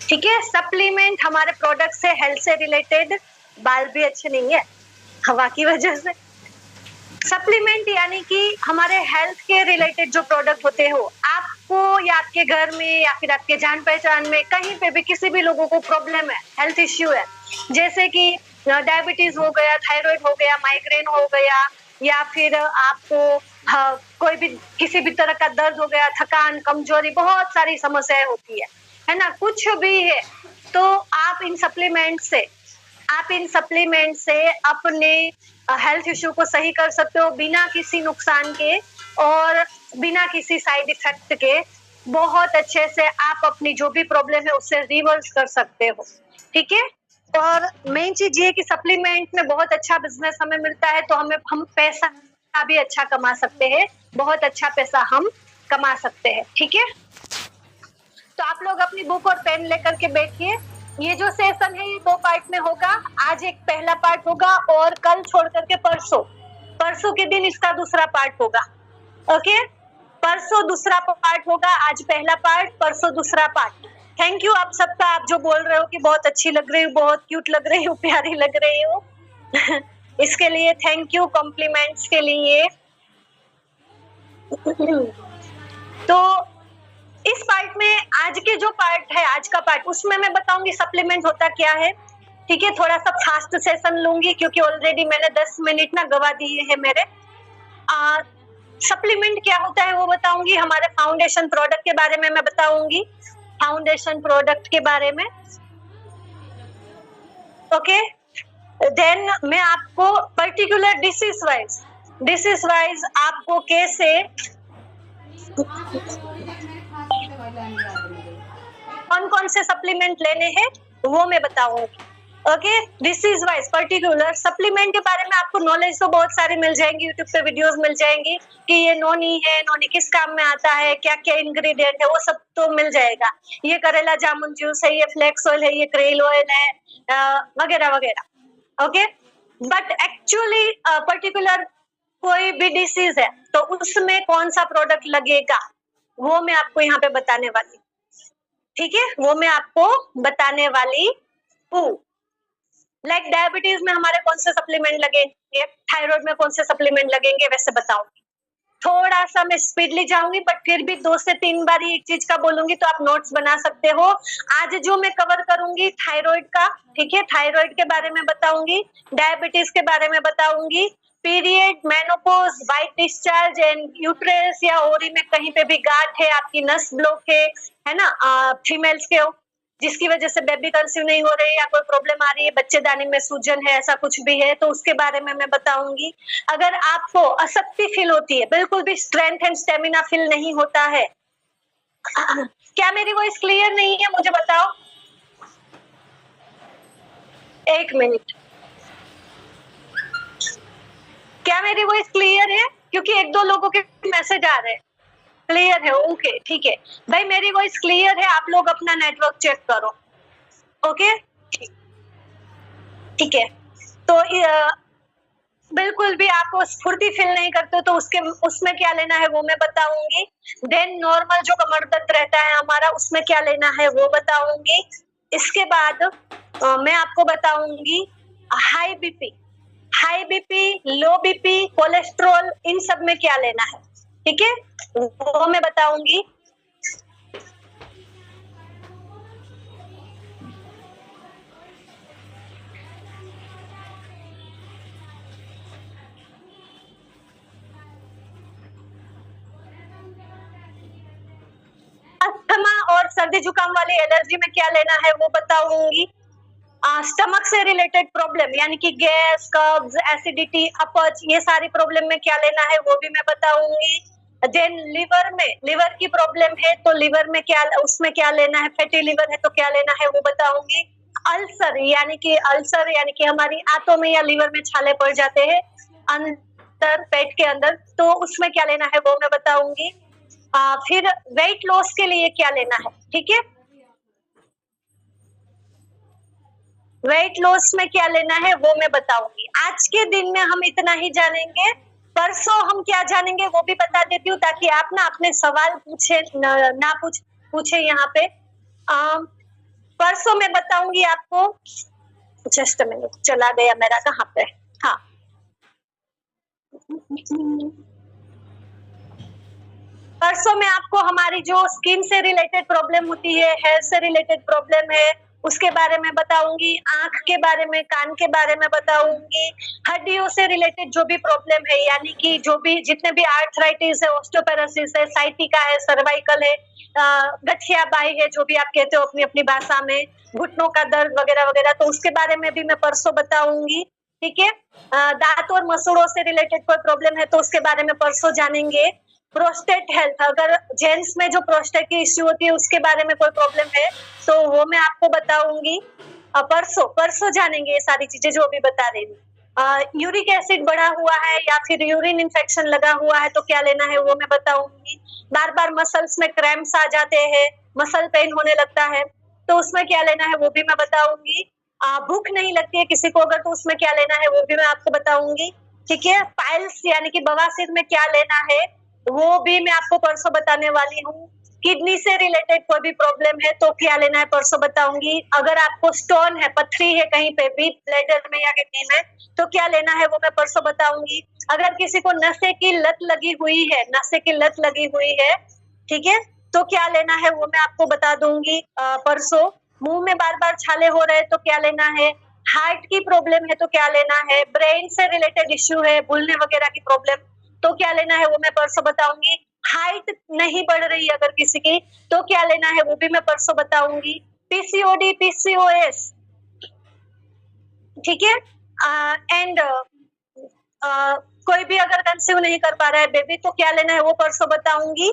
ठीक है। सप्लीमेंट हमारे प्रोडक्ट से, हेल्थ से रिलेटेड, बाल भी अच्छे नहीं है हवा की वजह से। सप्लीमेंट यानी कि हमारे हेल्थ के रिलेटेड जो प्रोडक्ट होते हो, आपको या आपके घर में या फिर आपके जान पहचान में कहीं पे भी किसी भी लोगों को प्रॉब्लम है, हेल्थ इश्यू है, जैसे कि डायबिटीज हो गया, थायराइड हो गया, माइग्रेन हो गया, या फिर आपको कोई भी किसी भी तरह का दर्द हो गया, थकान, कमजोरी, बहुत सारी समस्याएं होती है ना, कुछ भी है, तो आप इन सप्लीमेंट से अपने हेल्थ इश्यू को सही कर सकते हो बिना किसी नुकसान के और बिना किसी साइड इफेक्ट के। बहुत अच्छे से आप अपनी जो भी प्रॉब्लम है उससे रिवर्स कर सकते हो। ठीक है। और मेन चीज ये कि सप्लीमेंट में बहुत अच्छा बिजनेस हमें मिलता है, तो हम पैसा भी अच्छा कमा सकते हैं, बहुत अच्छा पैसा हम कमा सकते हैं। ठीक है। तो आप लोग अपनी बुक और पेन लेकर के बैठिए। ये जो सेशन है ये 2 पार्ट में होगा। आज एक पहला पार्ट होगा और कल छोड़ करके परसों के दिन इसका दूसरा पार्ट होगा। ओके, परसों दूसरा पार्ट होगा, आज पहला पार्ट, परसों दूसरा पार्ट। थैंक यू आप सबका, आप जो बोल रहे हो कि बहुत अच्छी लग रही हो, बहुत क्यूट लग रही हो, प्यारी लग रही हो इसके लिए थैंक यू, कॉम्प्लीमेंट्स के लिए। तो इस पार्ट में आज के जो पार्ट है, आज का पार्ट, उसमें मैं बताऊंगी सप्लीमेंट होता क्या है। ठीक है, थोड़ा सा फास्ट सेशन लूंगी क्योंकि ऑलरेडी मैंने 10 मिनट ना गवा दिए हैं मेरे। सप्लीमेंट क्या होता है वो बताऊंगी, हमारे फाउंडेशन प्रोडक्ट के बारे में मैं बताऊंगी, फाउंडेशन प्रोडक्ट के बारे में। ओके, देन मैं आपको पर्टिकुलर डिसीज वाइज आपको कैसे कौन से सप्लीमेंट लेने हैं वो मैं बताऊंगी। Okay, disease wise particular supplement के बारे में आपको नॉलेज तो बहुत सारी मिल जाएंगी, यूट्यूब पे वीडियोस मिल जाएंगी कि ये नोनी है, नोनी किस काम में आता है, क्या क्या इंग्रेडिएंट है, वो सब तो मिल जाएगा। ये करेला जामुन जूस है, ये फ्लेक्स ऑयल है, ये क्रेल ऑयल है, वगैरह वगैरह। ओके, बट एक्चुअली पर्टिकुलर कोई भी डिसीज है तो उसमें कौन सा प्रोडक्ट लगेगा वो मैं आपको यहाँ पे बताने वाली। ठीक है, वो मैं आपको बताने वाली हूँ। लाइक डायबिटीज में हमारे कौन से सप्लीमेंट लगेंगे, थायराइड में कौन से सप्लीमेंट लगेंगे, वैसे बताऊंगी। थोड़ा सा मैं स्पीडली जाऊंगी बट फिर भी 2 से 3 बार एक चीज का बोलूंगी तो आप नोट्स बना सकते हो। आज जो मैं कवर करूंगी थायराइड का, ठीक है, थायराइड के बारे में बताऊंगी, डायबिटीज के बारे में बताऊंगी, period, menopause, white discharge and uterus या ओरी में कहीं पे भी गांठ है, आपकी नस ब्लॉक है ना, फीमेल्स के जिसकी वजह से बेबी कंसीव नहीं हो रही है या कोई प्रॉब्लम आ रही है, बच्चेदानी में सूजन है, ऐसा कुछ भी है तो उसके बारे में मैं बताऊंगी। अगर आपको अशक्ति फील होती है, बिल्कुल भी स्ट्रेंथ एंड स्टेमिना फील नहीं होता है, क्या मेरी वॉइस क्लियर नहीं है मुझे बताओ, 1 मिनट। क्या मेरी वॉइस क्लियर है? क्योंकि 1-2 लोगों के मैसेज आ रहे हैं। क्लियर है, ओके ठीक है भाई, मेरी वॉइस क्लियर है, आप लोग अपना नेटवर्क चेक करो। ओके ठीक है, तो बिल्कुल भी आपको स्फूर्ति फील नहीं करते तो उसमें क्या लेना है वो मैं बताऊंगी। देन नॉर्मल जो कमर दर्द रहता है हमारा, उसमें क्या लेना है वो बताऊंगी। इसके बाद मैं आपको बताऊंगी high BP, low BP, cholesterol, इन सब में क्या लेना है। ठीक है, वो मैं बताऊंगी। अस्थमा और सर्दी जुकाम वाली एलर्जी में क्या लेना है वो बताऊंगी। स्टमक से रिलेटेड प्रॉब्लम यानी कि गैस, कब्ज, एसिडिटी, अपच, ये सारी प्रॉब्लम में क्या लेना है वो भी मैं बताऊंगी। देन लिवर की प्रॉब्लम है तो लिवर में क्या, उसमें क्या लेना है, फैटी लिवर है तो क्या लेना है वो बताऊंगी। अल्सर यानी कि हमारी आंतों में या लिवर में छाले पड़ जाते हैं अंदर पेट के अंदर, तो उसमें क्या लेना है वो मैं बताऊंगी। फिर वेट लॉस के लिए क्या लेना है, ठीक है, वेट लॉस में क्या लेना है वो मैं बताऊंगी। आज के दिन में हम इतना ही जानेंगे, परसों हम क्या जानेंगे वो भी बता देती हूँ ताकि आप ना अपने सवाल पूछे ना पूछे यहाँ पे। परसों मैं बताऊंगी आपको, जस्ट मिनट, चला गया मेरा, कहाँ पे, हाँ, परसों में आपको हमारी जो स्किन से रिलेटेड प्रॉब्लम होती है, हेल्थ से रिलेटेड प्रॉब्लम है, उसके बारे में बताऊंगी, आंख के बारे में, कान के बारे में बताऊंगी, हड्डियों से रिलेटेड जो भी प्रॉब्लम है, यानी कि जो भी जितने भी आर्थराइटिस है, ऑस्टियोपेरोसिस है, साइटिका है, सर्वाइकल है, गठिया बाई है, जो भी आप कहते हो अपनी अपनी भाषा में, घुटनों का दर्द वगैरह वगैरह, तो उसके बारे में भी मैं परसों बताऊंगी। ठीक है, दांत और मसूड़ों से रिलेटेड कोई प्रॉब्लम है तो उसके बारे में परसों जानेंगे। प्रोस्टेट हेल्थ, अगर जेंट्स में जो प्रोस्टेट की इश्यू होती है उसके बारे में कोई प्रॉब्लम है तो वो मैं आपको बताऊंगी। परसों जानेंगे ये सारी चीजें जो अभी बता रही हूँ। यूरिक एसिड बढ़ा हुआ है या फिर यूरिन इन्फेक्शन लगा हुआ है तो क्या लेना है वो मैं बताऊंगी। बार बार मसल्स में क्रैम्प्स आ जाते हैं, मसल पेन होने लगता है तो उसमें क्या लेना है वो भी मैं बताऊंगी। भूख नहीं लगती है किसी को अगर तो उसमें क्या लेना है वो भी मैं आपको बताऊंगी। ठीक है, पाइल्स यानी कि बवासीर में क्या लेना है वो भी मैं आपको परसों बताने वाली हूँ। किडनी से रिलेटेड कोई भी प्रॉब्लम है तो क्या लेना है परसों बताऊंगी। अगर आपको स्टोन है, पथरी है कहीं पे भी ब्लैडर में या किडनी में तो क्या लेना है वो मैं परसों बताऊंगी। अगर किसी को नशे की लत लगी हुई है, नशे की लत लगी हुई है, ठीक है, तो क्या लेना है वो मैं आपको बता दूंगी परसों। मुंह में बार बार छाले हो रहे तो क्या लेना है। हार्ट की प्रॉब्लम है तो क्या लेना है। ब्रेन से रिलेटेड इश्यू है, भूलने वगैरह की प्रॉब्लम तो क्या लेना है वो मैं परसों बताऊंगी। हाइट नहीं बढ़ रही अगर किसी की तो क्या लेना है वो भी मैं परसों बताऊंगी। पीसीओडी, पीसीओएस, ठीक है, एंड कोई भी अगर कंसीव नहीं कर पा रहा है बेबी तो क्या लेना है वो परसों बताऊंगी।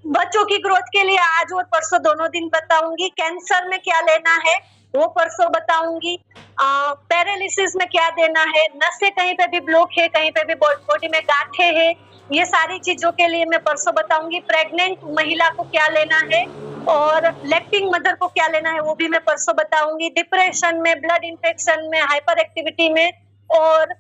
बच्चों की ग्रोथ के लिए आज और परसों दोनों दिन बताऊंगी। कैंसर में क्या लेना है वो परसों बताऊंगी। पैरालिसिस में क्या देना है, नसें कहीं पे भी ब्लॉक है, कहीं पे भी बॉडी में गांठे है, ये सारी चीजों के लिए मैं परसों बताऊंगी। प्रेग्नेंट महिला को क्या लेना है और लैक्टिंग मदर को क्या लेना है वो भी मैं परसों बताऊंगी। डिप्रेशन में, ब्लड इन्फेक्शन में, हाइपर एक्टिविटी में और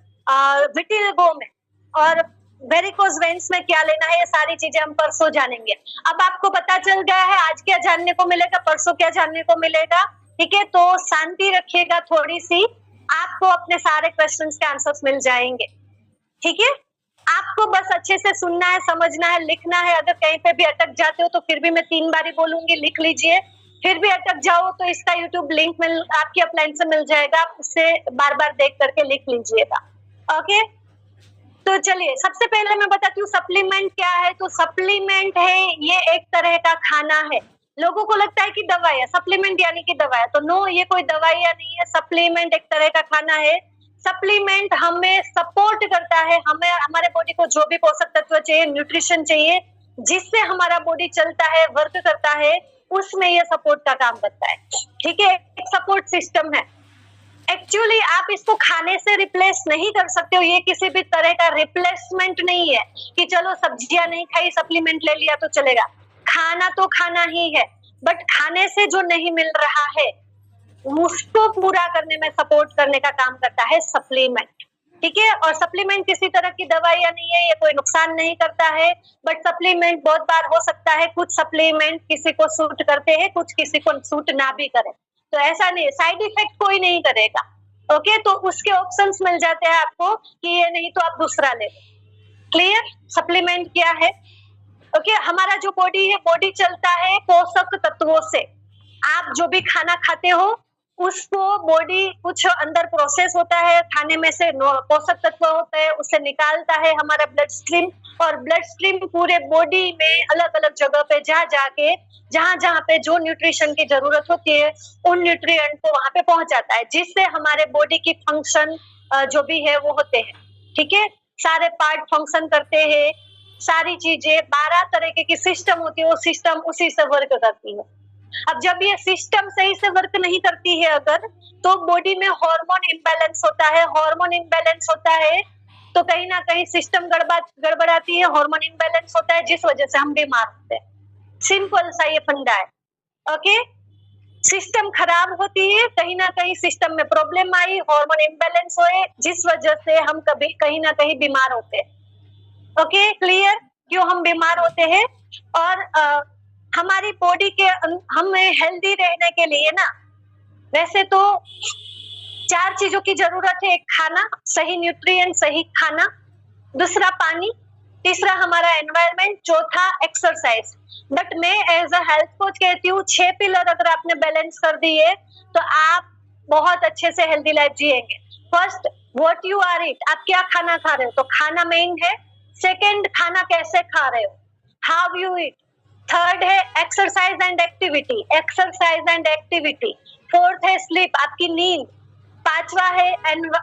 विटिलिगो में और वेरिकोज वेन्स में क्या लेना है, ये सारी चीजें हम परसों जानेंगे। अब आपको पता चल गया है आज क्या जानने को मिलेगा, परसों क्या जानने को मिलेगा। ठीक है, तो शांति रखिएगा थोड़ी सी, आपको अपने सारे क्वेश्चंस के आंसर्स मिल जाएंगे। ठीक है, आपको बस अच्छे से सुनना है, समझना है, लिखना है। अगर कहीं पे भी अटक जाते हो तो फिर भी मैं 3 बार ही बोलूंगी, लिख लीजिए। फिर भी अटक जाओ तो इसका यूट्यूब लिंक मिल आपकी अपलाइन से मिल जाएगा, उससे बार बार देख करके लिख लीजिएगा। ओके, तो चलिए सबसे पहले मैं बताती हूँ सप्लीमेंट क्या है। तो सप्लीमेंट है ये एक तरह का खाना है। लोगों को लगता है कि दवाई है, सप्लीमेंट यानी कि दवाई है, तो नो, ये कोई दवाइयाँ नहीं है। सप्लीमेंट एक तरह का खाना है। सप्लीमेंट हमें सपोर्ट करता है, हमें हमारे बॉडी को जो भी पोषक तत्व चाहिए, न्यूट्रिशन चाहिए, जिससे हमारा बॉडी चलता है, वर्क करता है, उसमें ये सपोर्ट का काम करता है। ठीक है, एक सपोर्ट सिस्टम है। एक्चुअली आप इसको खाने से रिप्लेस नहीं कर सकते हो, ये किसी भी तरह का रिप्लेसमेंट नहीं है कि चलो सब्जियां नहीं खाई सप्लीमेंट ले लिया तो चलेगा। खाना तो खाना ही है, बट खाने से जो नहीं मिल रहा है उसको पूरा करने में सपोर्ट करने का काम करता है सप्लीमेंट। ठीक है, और सप्लीमेंट किसी तरह की दवाइयां नहीं है, ये कोई नुकसान नहीं करता है, बट सप्लीमेंट बहुत बार हो सकता है कुछ सप्लीमेंट किसी को सूट करते हैं, कुछ किसी को सूट ना भी करे, तो ऐसा नहीं, साइड इफेक्ट कोई नहीं करेगा। ओके, तो उसके ऑप्शंस मिल जाते हैं आपको कि ये नहीं तो आप दूसरा ले। क्लियर, सप्लीमेंट क्या है। ओके, हमारा जो बॉडी है, बॉडी चलता है पोषक तत्वों से। आप जो भी खाना खाते हो उसको बॉडी कुछ अंदर प्रोसेस होता है, खाने में से पोषक तत्व होते हैं उसे निकालता है हमारा ब्लड स्ट्रीम, और ब्लड स्ट्रीम पूरे बॉडी में अलग अलग जगह पे जाके जहां पे जो न्यूट्रिशन की जरूरत होती है उन न्यूट्रिएंट को वहां पे पहुंचाता है, जिससे हमारे बॉडी की फंक्शन जो भी है वो होते हैं। ठीक है, सारे पार्ट फंक्शन करते हैं, सारी चीजें 12 तरीके की सिस्टम होती है, वो सिस्टम उसी से वर्क करती है। अब जब ये सिस्टम सही से वर्क नहीं करती है अगर, तो बॉडी में हार्मोन इम्बैलेंस होता है। हार्मोन इम्बैलेंस होता है तो कहीं ना कहीं सिस्टम गड़बड़ाती है, हार्मोन इम्बैलेंस होता है जिस वजह से हम बीमार होते हैं। सिंपल सा ये फंडा है। ओके, सिस्टम खराब होती है, कहीं ना कहीं सिस्टम में प्रॉब्लम आई, हार्मोन इम्बैलेंस हुए, जिस वजह से हम कभी कहीं ना कहीं बीमार होते हैं। ओके, क्लियर, क्यों हम बीमार होते हैं। और हमारी बॉडी के हमें हेल्दी रहने के लिए ना वैसे तो 4 चीजों की जरूरत है। एक खाना, सही न्यूट्रिएंट, सही खाना, दूसरा पानी, तीसरा हमारा एनवायरनमेंट, चौथा एक्सरसाइज। बट मैं एज अ हेल्थ कोच कहती हूँ 6 पिलर अगर आपने बैलेंस कर दिए तो आप बहुत अच्छे से हेल्दी लाइफ जिएंगे। फर्स्ट, व्हाट यू आर ईट, आप क्या खाना खा रहे हो, तो खाना मेन है। सेकंड, खाना कैसे खा रहे हो, हाउ यू ईट। थर्ड है exercise and activity, exercise and activity. Fourth है स्लीप, आपकी नींद। पांचवा है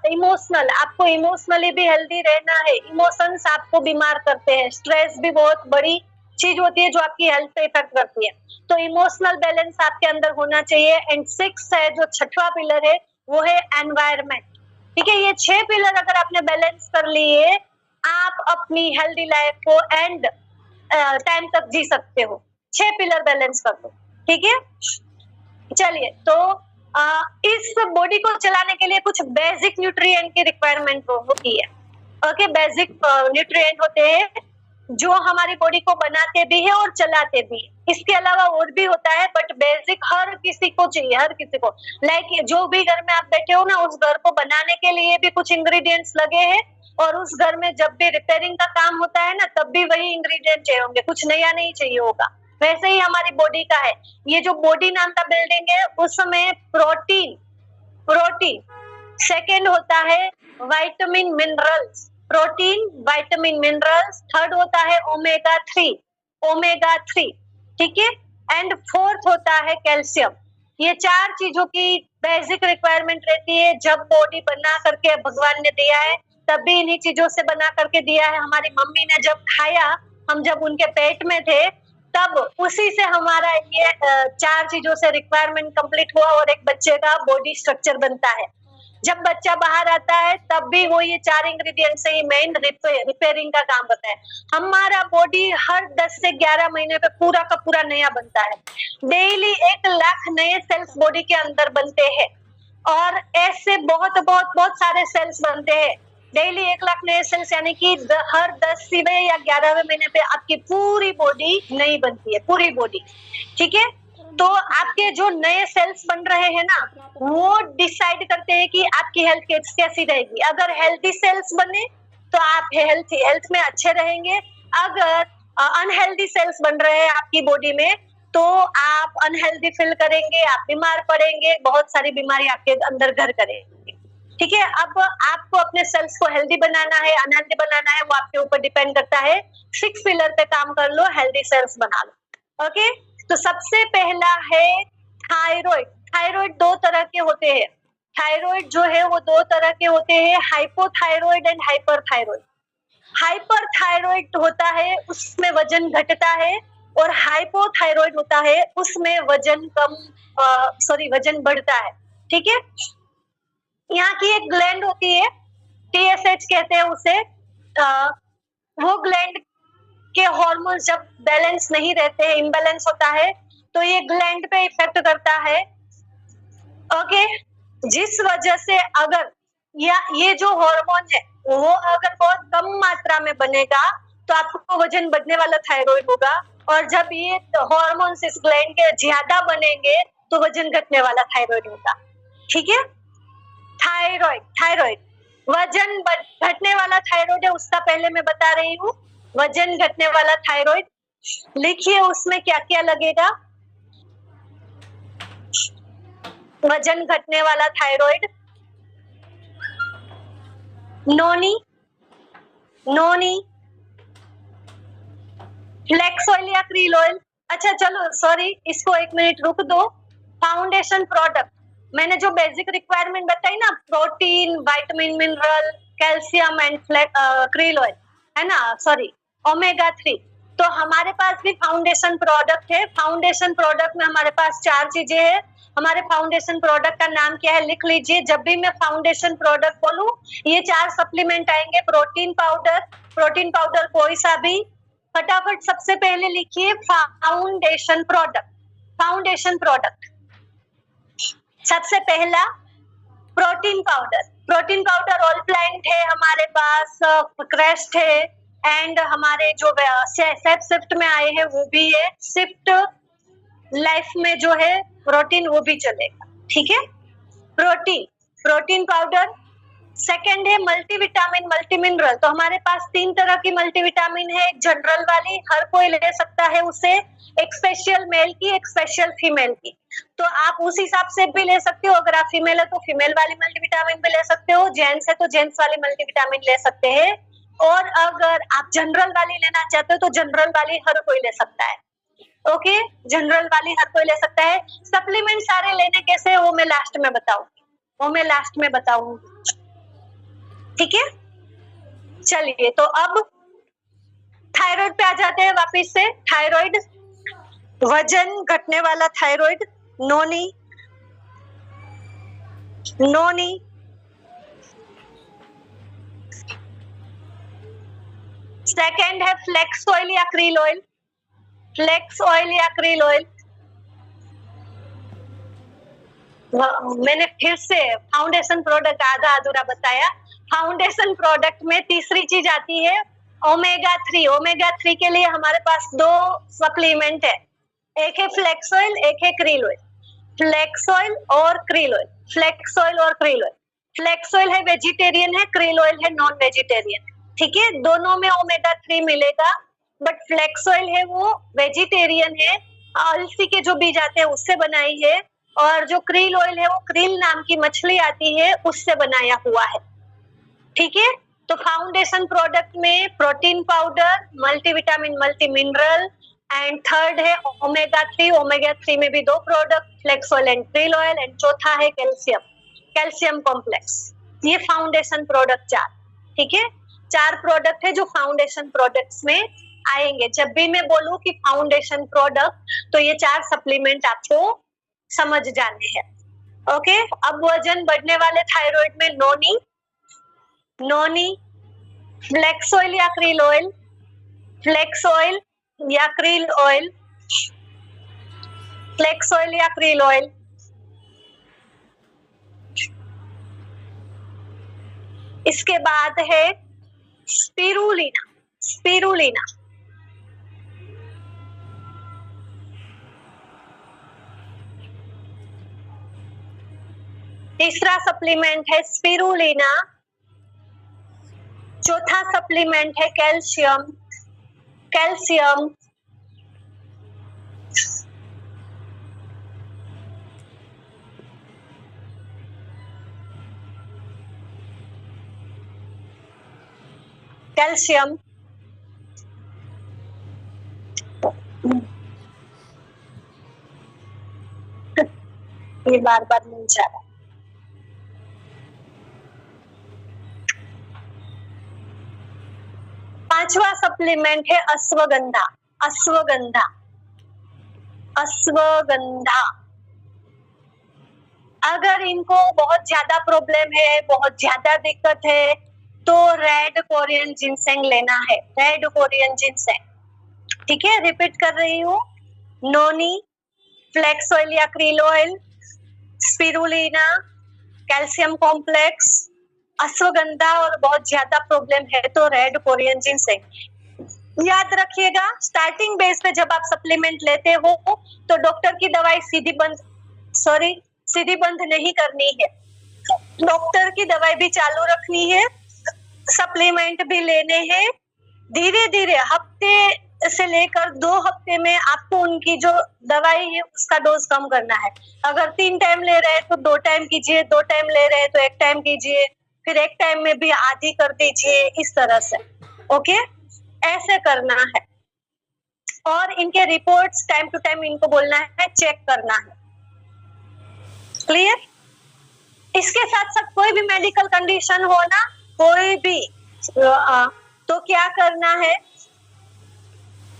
इमोशनल, आपको इमोशनली भी हेल्दी रहना है। इमोशंस आपको बीमार करते हैं, स्ट्रेस भी बहुत बड़ी चीज होती है जो आपकी हेल्थ पे इफेक्ट करती है, तो इमोशनल बैलेंस आपके अंदर होना चाहिए। एंड सिक्स है जो छठवां पिलर है वो है एनवायरनमेंट। ठीक है, ये 6 पिलर अगर आपने बैलेंस कर लिए आप अपनी हेल्दी लाइफ को एंड टाइम तक जी सकते हो। 6 पिलर बैलेंस कर दो। ठीक है, चलिए तो इस बॉडी को चलाने के लिए कुछ बेसिक न्यूट्रिएंट की रिक्वायरमेंट होती है। ओके, बेसिक न्यूट्रिएंट होते हैं जो हमारी बॉडी को बनाते भी है और चलाते भी है। इसके अलावा और भी होता है बट बेसिक हर किसी को चाहिए, हर किसी को। लाइक जो भी घर में आप बैठे हो ना, उस घर को बनाने के लिए भी कुछ इंग्रेडिएंट्स लगे हैं, और उस घर में जब भी रिपेयरिंग का काम होता है ना तब भी वही इंग्रेडिएंट चाहिए होंगे, कुछ नया नहीं चाहिए होगा। वैसे ही हमारी बॉडी का है। ये जो बॉडी नाम का बिल्डिंग है उसमें प्रोटीन, सेकेंड होता है vitamin minerals, protein, vitamin, minerals. Third होता है ओमेगा 3, ठीक है। एंड फोर्थ होता है कैल्शियम। ये 4 चीजों की बेसिक रिक्वायरमेंट रहती है। जब बॉडी बना करके भगवान ने दिया है तभी इन्हीं चीजों से बना करके दिया है। हमारी मम्मी ने जब खाया, हम जब उनके पेट में थे तब उसी से हमारा ये 4 चीजों से रिक्वायरमेंट कंप्लीट हुआ और एक बच्चे का बॉडी स्ट्रक्चर बनता है। जब बच्चा बाहर आता है तब भी वो ये 4 इंग्रेडिएंट से ही मेन रिपेयरिंग का काम होता है। हमारा बॉडी हर 10 से 11 महीने पे पूरा का पूरा नया बनता है। डेली 1 लाख नए सेल्स बॉडी के अंदर बनते हैं, और ऐसे बहुत बहुत बहुत सारे सेल्स बनते हैं। डेली 1 लाख नए सेल्स, यानी कि हर 10वें या 11वें महीने पे आपकी पूरी बॉडी नई बनती है, पूरी बॉडी। ठीक है, तो आपके जो नए सेल्स बन रहे हैं ना वो डिसाइड करते हैं कि आपकी हेल्थ कैसी रहेगी। अगर हेल्थी सेल्स बने तो आप हेल्थ में अच्छे रहेंगे। अगर अनहेल्दी सेल्स बन रहे हैं आपकी बॉडी में तो आप अनहेल्दी फील करेंगे, आप बीमार पड़ेंगे, बहुत सारी बीमारी आपके अंदर घर करेंगे। ठीक है, अब आपको अपने सेल्स को हेल्दी बनाना है, अनहेल्दी बनाना है, वो आपके ऊपर डिपेंड करता है। 6 पिलर पे काम कर लो, हेल्दी सेल्स बना लो। ओके, तो सबसे पहला है थायराइड। थायराइड 2 तरह के होते हैं। थायराइड जो है वो 2 तरह के होते हैं, हाइपोथायराइड एंड हाइपरथायराइड। हाइपरथायराइड होता है उसमें वजन घटता है, और हाइपोथायराइड होता है उसमें वजन वजन बढ़ता है। ठीक है, यहाँ की एक ग्लैंड होती है, TSH कहते हैं उसे। वो ग्लैंड के हार्मोन्स जब बैलेंस नहीं रहते हैं, इम्बैलेंस होता है, तो ये ग्लैंड पे इफेक्ट करता है। ओके, जिस वजह से अगर ये जो हार्मोन है वो अगर बहुत कम मात्रा में बनेगा तो आपको वजन बढ़ने वाला थायराइड होगा, और जब ये हार्मोन्स इस ग्लैंड के ज्यादा बनेंगे तो वजन घटने वाला थायराइड होगा। ठीक है, थायराइड वजन घटने वाला थायराइड है, उसका पहले मैं बता रही हूँ। वजन घटने वाला थायराइड, लिखिए उसमें क्या क्या लगेगा। वजन घटने वाला थायराइड, नोनी, फ्लेक्स ऑयल या क्रील ऑयल। अच्छा चलो सॉरी, इसको 1 मिनट रुक दो। फाउंडेशन प्रोडक्ट, मैंने जो बेसिक रिक्वायरमेंट बताई ना, protein, vitamin, mineral, calcium and krill oil, है ना, सॉरी ओमेगा 3। तो हमारे पास भी फाउंडेशन प्रोडक्ट है। फाउंडेशन प्रोडक्ट में हमारे पास 4 चीजें हैं। हमारे फाउंडेशन प्रोडक्ट का नाम क्या है लिख लीजिए। जब भी मैं फाउंडेशन प्रोडक्ट बोलूं ये 4 सप्लीमेंट आएंगे। प्रोटीन पाउडर कोई सा भी, फटाफट सबसे पहले लिखिए फाउंडेशन प्रोडक्ट। सबसे पहला प्रोटीन पाउडर ऑल प्लांट है हमारे पास, क्रेस्ट है, एंड हमारे जो स्विफ्ट में आए हैं वो भी है, स्विफ्ट लाइफ में जो है प्रोटीन वो भी चलेगा, ठीक है। Protein powder. सेकेंड है मल्टीविटामिन मल्टी मिनरल। तो हमारे पास 3 तरह की मल्टीविटामिन है, एक जनरल वाली हर कोई ले सकता है उसे, एक स्पेशल मेल की, एक स्पेशल फीमेल की। तो आप उस हिसाब से भी ले सकते हो, अगर आप फीमेल है तो फीमेल वाली मल्टीविटामिन भी ले सकते हो, जेंट्स है तो जेंट्स वाली मल्टीविटामिन ले सकते हैं, और अगर आप जनरल वाली लेना चाहते हो तो जनरल वाली हर कोई ले सकता है। ओके, जनरल वाली हर कोई ले सकता है। सप्लीमेंट सारे लेने कैसे है वो मैं लास्ट में बताऊंगी, ठीक है। चलिए, तो अब थायराइड पे आ जाते हैं वापिस से। थायराइड, वजन घटने वाला थायराइड, नोनी। सेकेंड है फ्लेक्स ऑयल या क्रील ऑयल। मैंने फिर से फाउंडेशन प्रोडक्ट आधा अधूरा बताया। फाउंडेशन प्रोडक्ट में तीसरी चीज आती है ओमेगा 3। ओमेगा 3 के लिए हमारे पास 2 सप्लीमेंट है, एक है फ्लेक्स ऑयल, एक है क्रील ऑयल। फ्लेक्स ऑयल और क्रील ऑयल है वेजिटेरियन है, क्रील ऑयल है नॉन वेजिटेरियन, ठीक है। दोनों में ओमेगा 3 मिलेगा, बट फ्लेक्स ऑयल है वो वेजिटेरियन है, अलसी के जो बीज आते हैं उससे बनाई है, और जो क्रील ऑयल है वो क्रील नाम की मछली आती है उससे बनाया हुआ है, ठीक है। तो फाउंडेशन प्रोडक्ट में protein powder, multivitamin multi mineral, and third है ओमेगा 3। ओमेगा 3 में भी 2 product, flax oil and krill oil, and चौथा है कैल्शियम कॉम्प्लेक्स। ये फाउंडेशन प्रोडक्ट 4, ठीक है। 4 प्रोडक्ट है जो फाउंडेशन प्रोडक्ट्स में आएंगे। जब भी मैं बोलूं कि फाउंडेशन प्रोडक्ट तो ये 4 सप्लीमेंट आपको समझ जाने हैं, ओके। अब वजन बढ़ने वाले थायराइड में नोनी, फ्लेक्स ऑयल या क्रील ऑयल, इसके बाद है स्पिरुलिना। तीसरा सप्लीमेंट है स्पिरुलिना। चौथा सप्लीमेंट है कैल्शियम। ये बार मिल जा रहा है। पांचवा सप्लीमेंट है अश्वगंधा। अगर इनको बहुत ज्यादा प्रॉब्लम है, बहुत ज्यादा दिक्कत है, तो रेड कोरियन जिनसेंग लेना है, ठीक है। रिपीट कर रही हूँ, नोनी, फ्लेक्स ऑयल या krill oil, spirulina, calcium complex, ashwagandha, और बहुत ज्यादा प्रॉब्लम है तो रेड कोरियन जिनसेंग। याद रखिएगा, स्टार्टिंग बेस पे जब आप सप्लीमेंट लेते हो तो डॉक्टर की दवाई सीधी बंद नहीं करनी है, डॉक्टर की दवाई भी चालू रखनी है, सप्लीमेंट भी लेने हैं। धीरे धीरे हफ्ते से लेकर 2 हफ्ते में आपको उनकी जो दवाई है उसका डोज कम करना है। अगर 3 टाइम ले रहे हैं तो 2 टाइम कीजिए, 2 टाइम ले रहे हैं तो 1 टाइम कीजिए, फिर 1 टाइम में भी आधी कर दीजिए, इस तरह से, ओके। ऐसे करना है, और इनके रिपोर्ट्स टाइम टू टाइम इनको बोलना है, चेक करना है, क्लियर। इसके साथ साथ कोई भी मेडिकल कंडीशन हो ना, कोई भी, तो क्या करना है,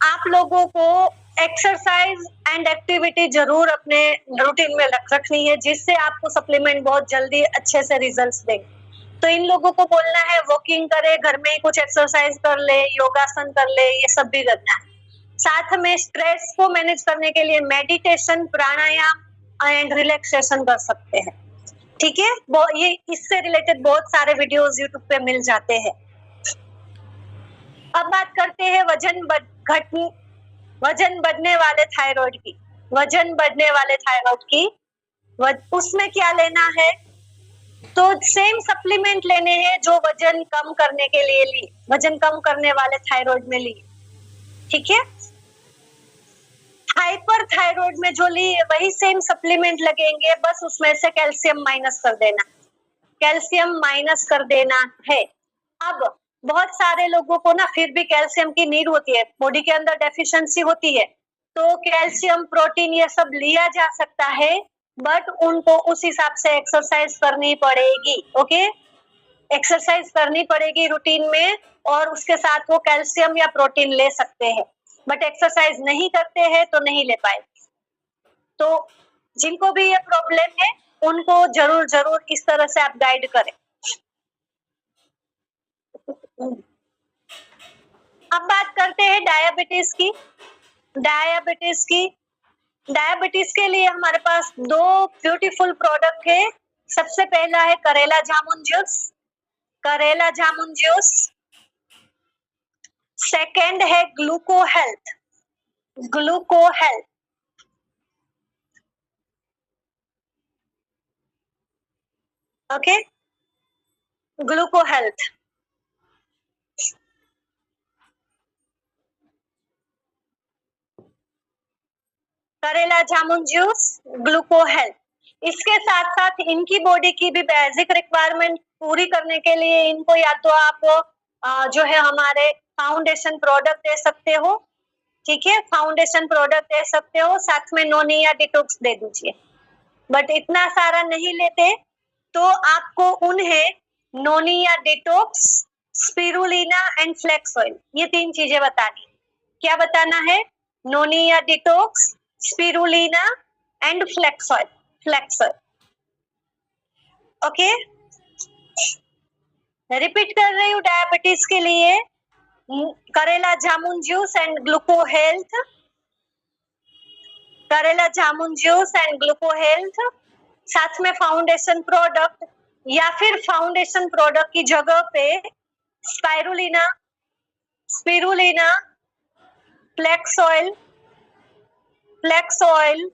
आप लोगों को एक्सरसाइज एंड एक्टिविटी जरूर अपने रूटीन में रखनी है, जिससे आपको सप्लीमेंट बहुत जल्दी अच्छे से रिजल्ट्स देंगे। तो इन लोगों को बोलना है वॉकिंग करे, घर में ही कुछ एक्सरसाइज कर ले, योगासन कर ले, ये सब भी करना है। साथ में स्ट्रेस को मैनेज करने के लिए मेडिटेशन, प्राणायाम एंड रिलैक्सेशन कर सकते हैं, ठीक है। ये इससे रिलेटेड बहुत सारे वीडियोस यूट्यूब पे मिल जाते हैं। अब बात करते हैं वजन बढ़ने वाले थायराइड की। वजन बढ़ने वाले थायराइड की, उसमें क्या लेना है, तो सेम सप्लीमेंट लेने हैं जो वजन कम करने के लिए ली, वजन कम करने वाले थायराइड में ली, ठीक है। हाइपर थायराइड में जो ली वही सेम सप्लीमेंट लगेंगे, बस उसमें से कैल्शियम माइनस कर देना, कैल्शियम माइनस कर देना है। अब बहुत सारे लोगों को ना फिर भी कैल्शियम की नीड होती है, बॉडी के अंदर डेफिशिएंसी होती है, तो कैल्शियम प्रोटीन ये सब लिया जा सकता है, बट उनको उस हिसाब से एक्सरसाइज करनी पड़ेगी, ओके। एक्सरसाइज करनी पड़ेगी रूटीन में, और उसके साथ वो कैल्शियम या प्रोटीन ले सकते हैं, बट एक्सरसाइज नहीं करते हैं तो नहीं ले पाएंगे। तो जिनको भी ये प्रॉब्लम है उनको जरूर जरूर इस तरह से आप गाइड करें। अब बात करते हैं डायबिटीज की। डायबिटीज की, डायबिटीज के लिए हमारे पास दो ब्यूटीफुल प्रोडक्ट है। सबसे पहला है करेला जामुन जूस, करेला जामुन जूस। सेकंड है ग्लूको health, ग्लूको health, okay, ग्लूको health. Karela jamun juice, ग्लूको health. इसके साथ साथ इनकी बॉडी की भी बेसिक रिक्वायरमेंट पूरी करने के लिए इनको या तो आप जो है हमारे फाउंडेशन प्रोडक्ट दे सकते हो, ठीक है, फाउंडेशन प्रोडक्ट दे सकते हो, साथ में नोनी या डिटॉक्स दे दीजिए। बट इतना सारा नहीं लेते तो आपको उन्हें नोनी या detox, spirulina and flax oil, ये तीन चीजें बतानी। क्या बताना है? नोनी या detox, spirulina and flax oil, flax oil, okay. Repeat कर रही हूँ डायबिटीज के लिए, karela jamun juice and gluco health, karela jamun juice and gluco health, साथ में फाउंडेशन प्रोडक्ट, या फिर फाउंडेशन प्रोडक्ट की जगह पे spirulina, spirulina, flax oil, flax oil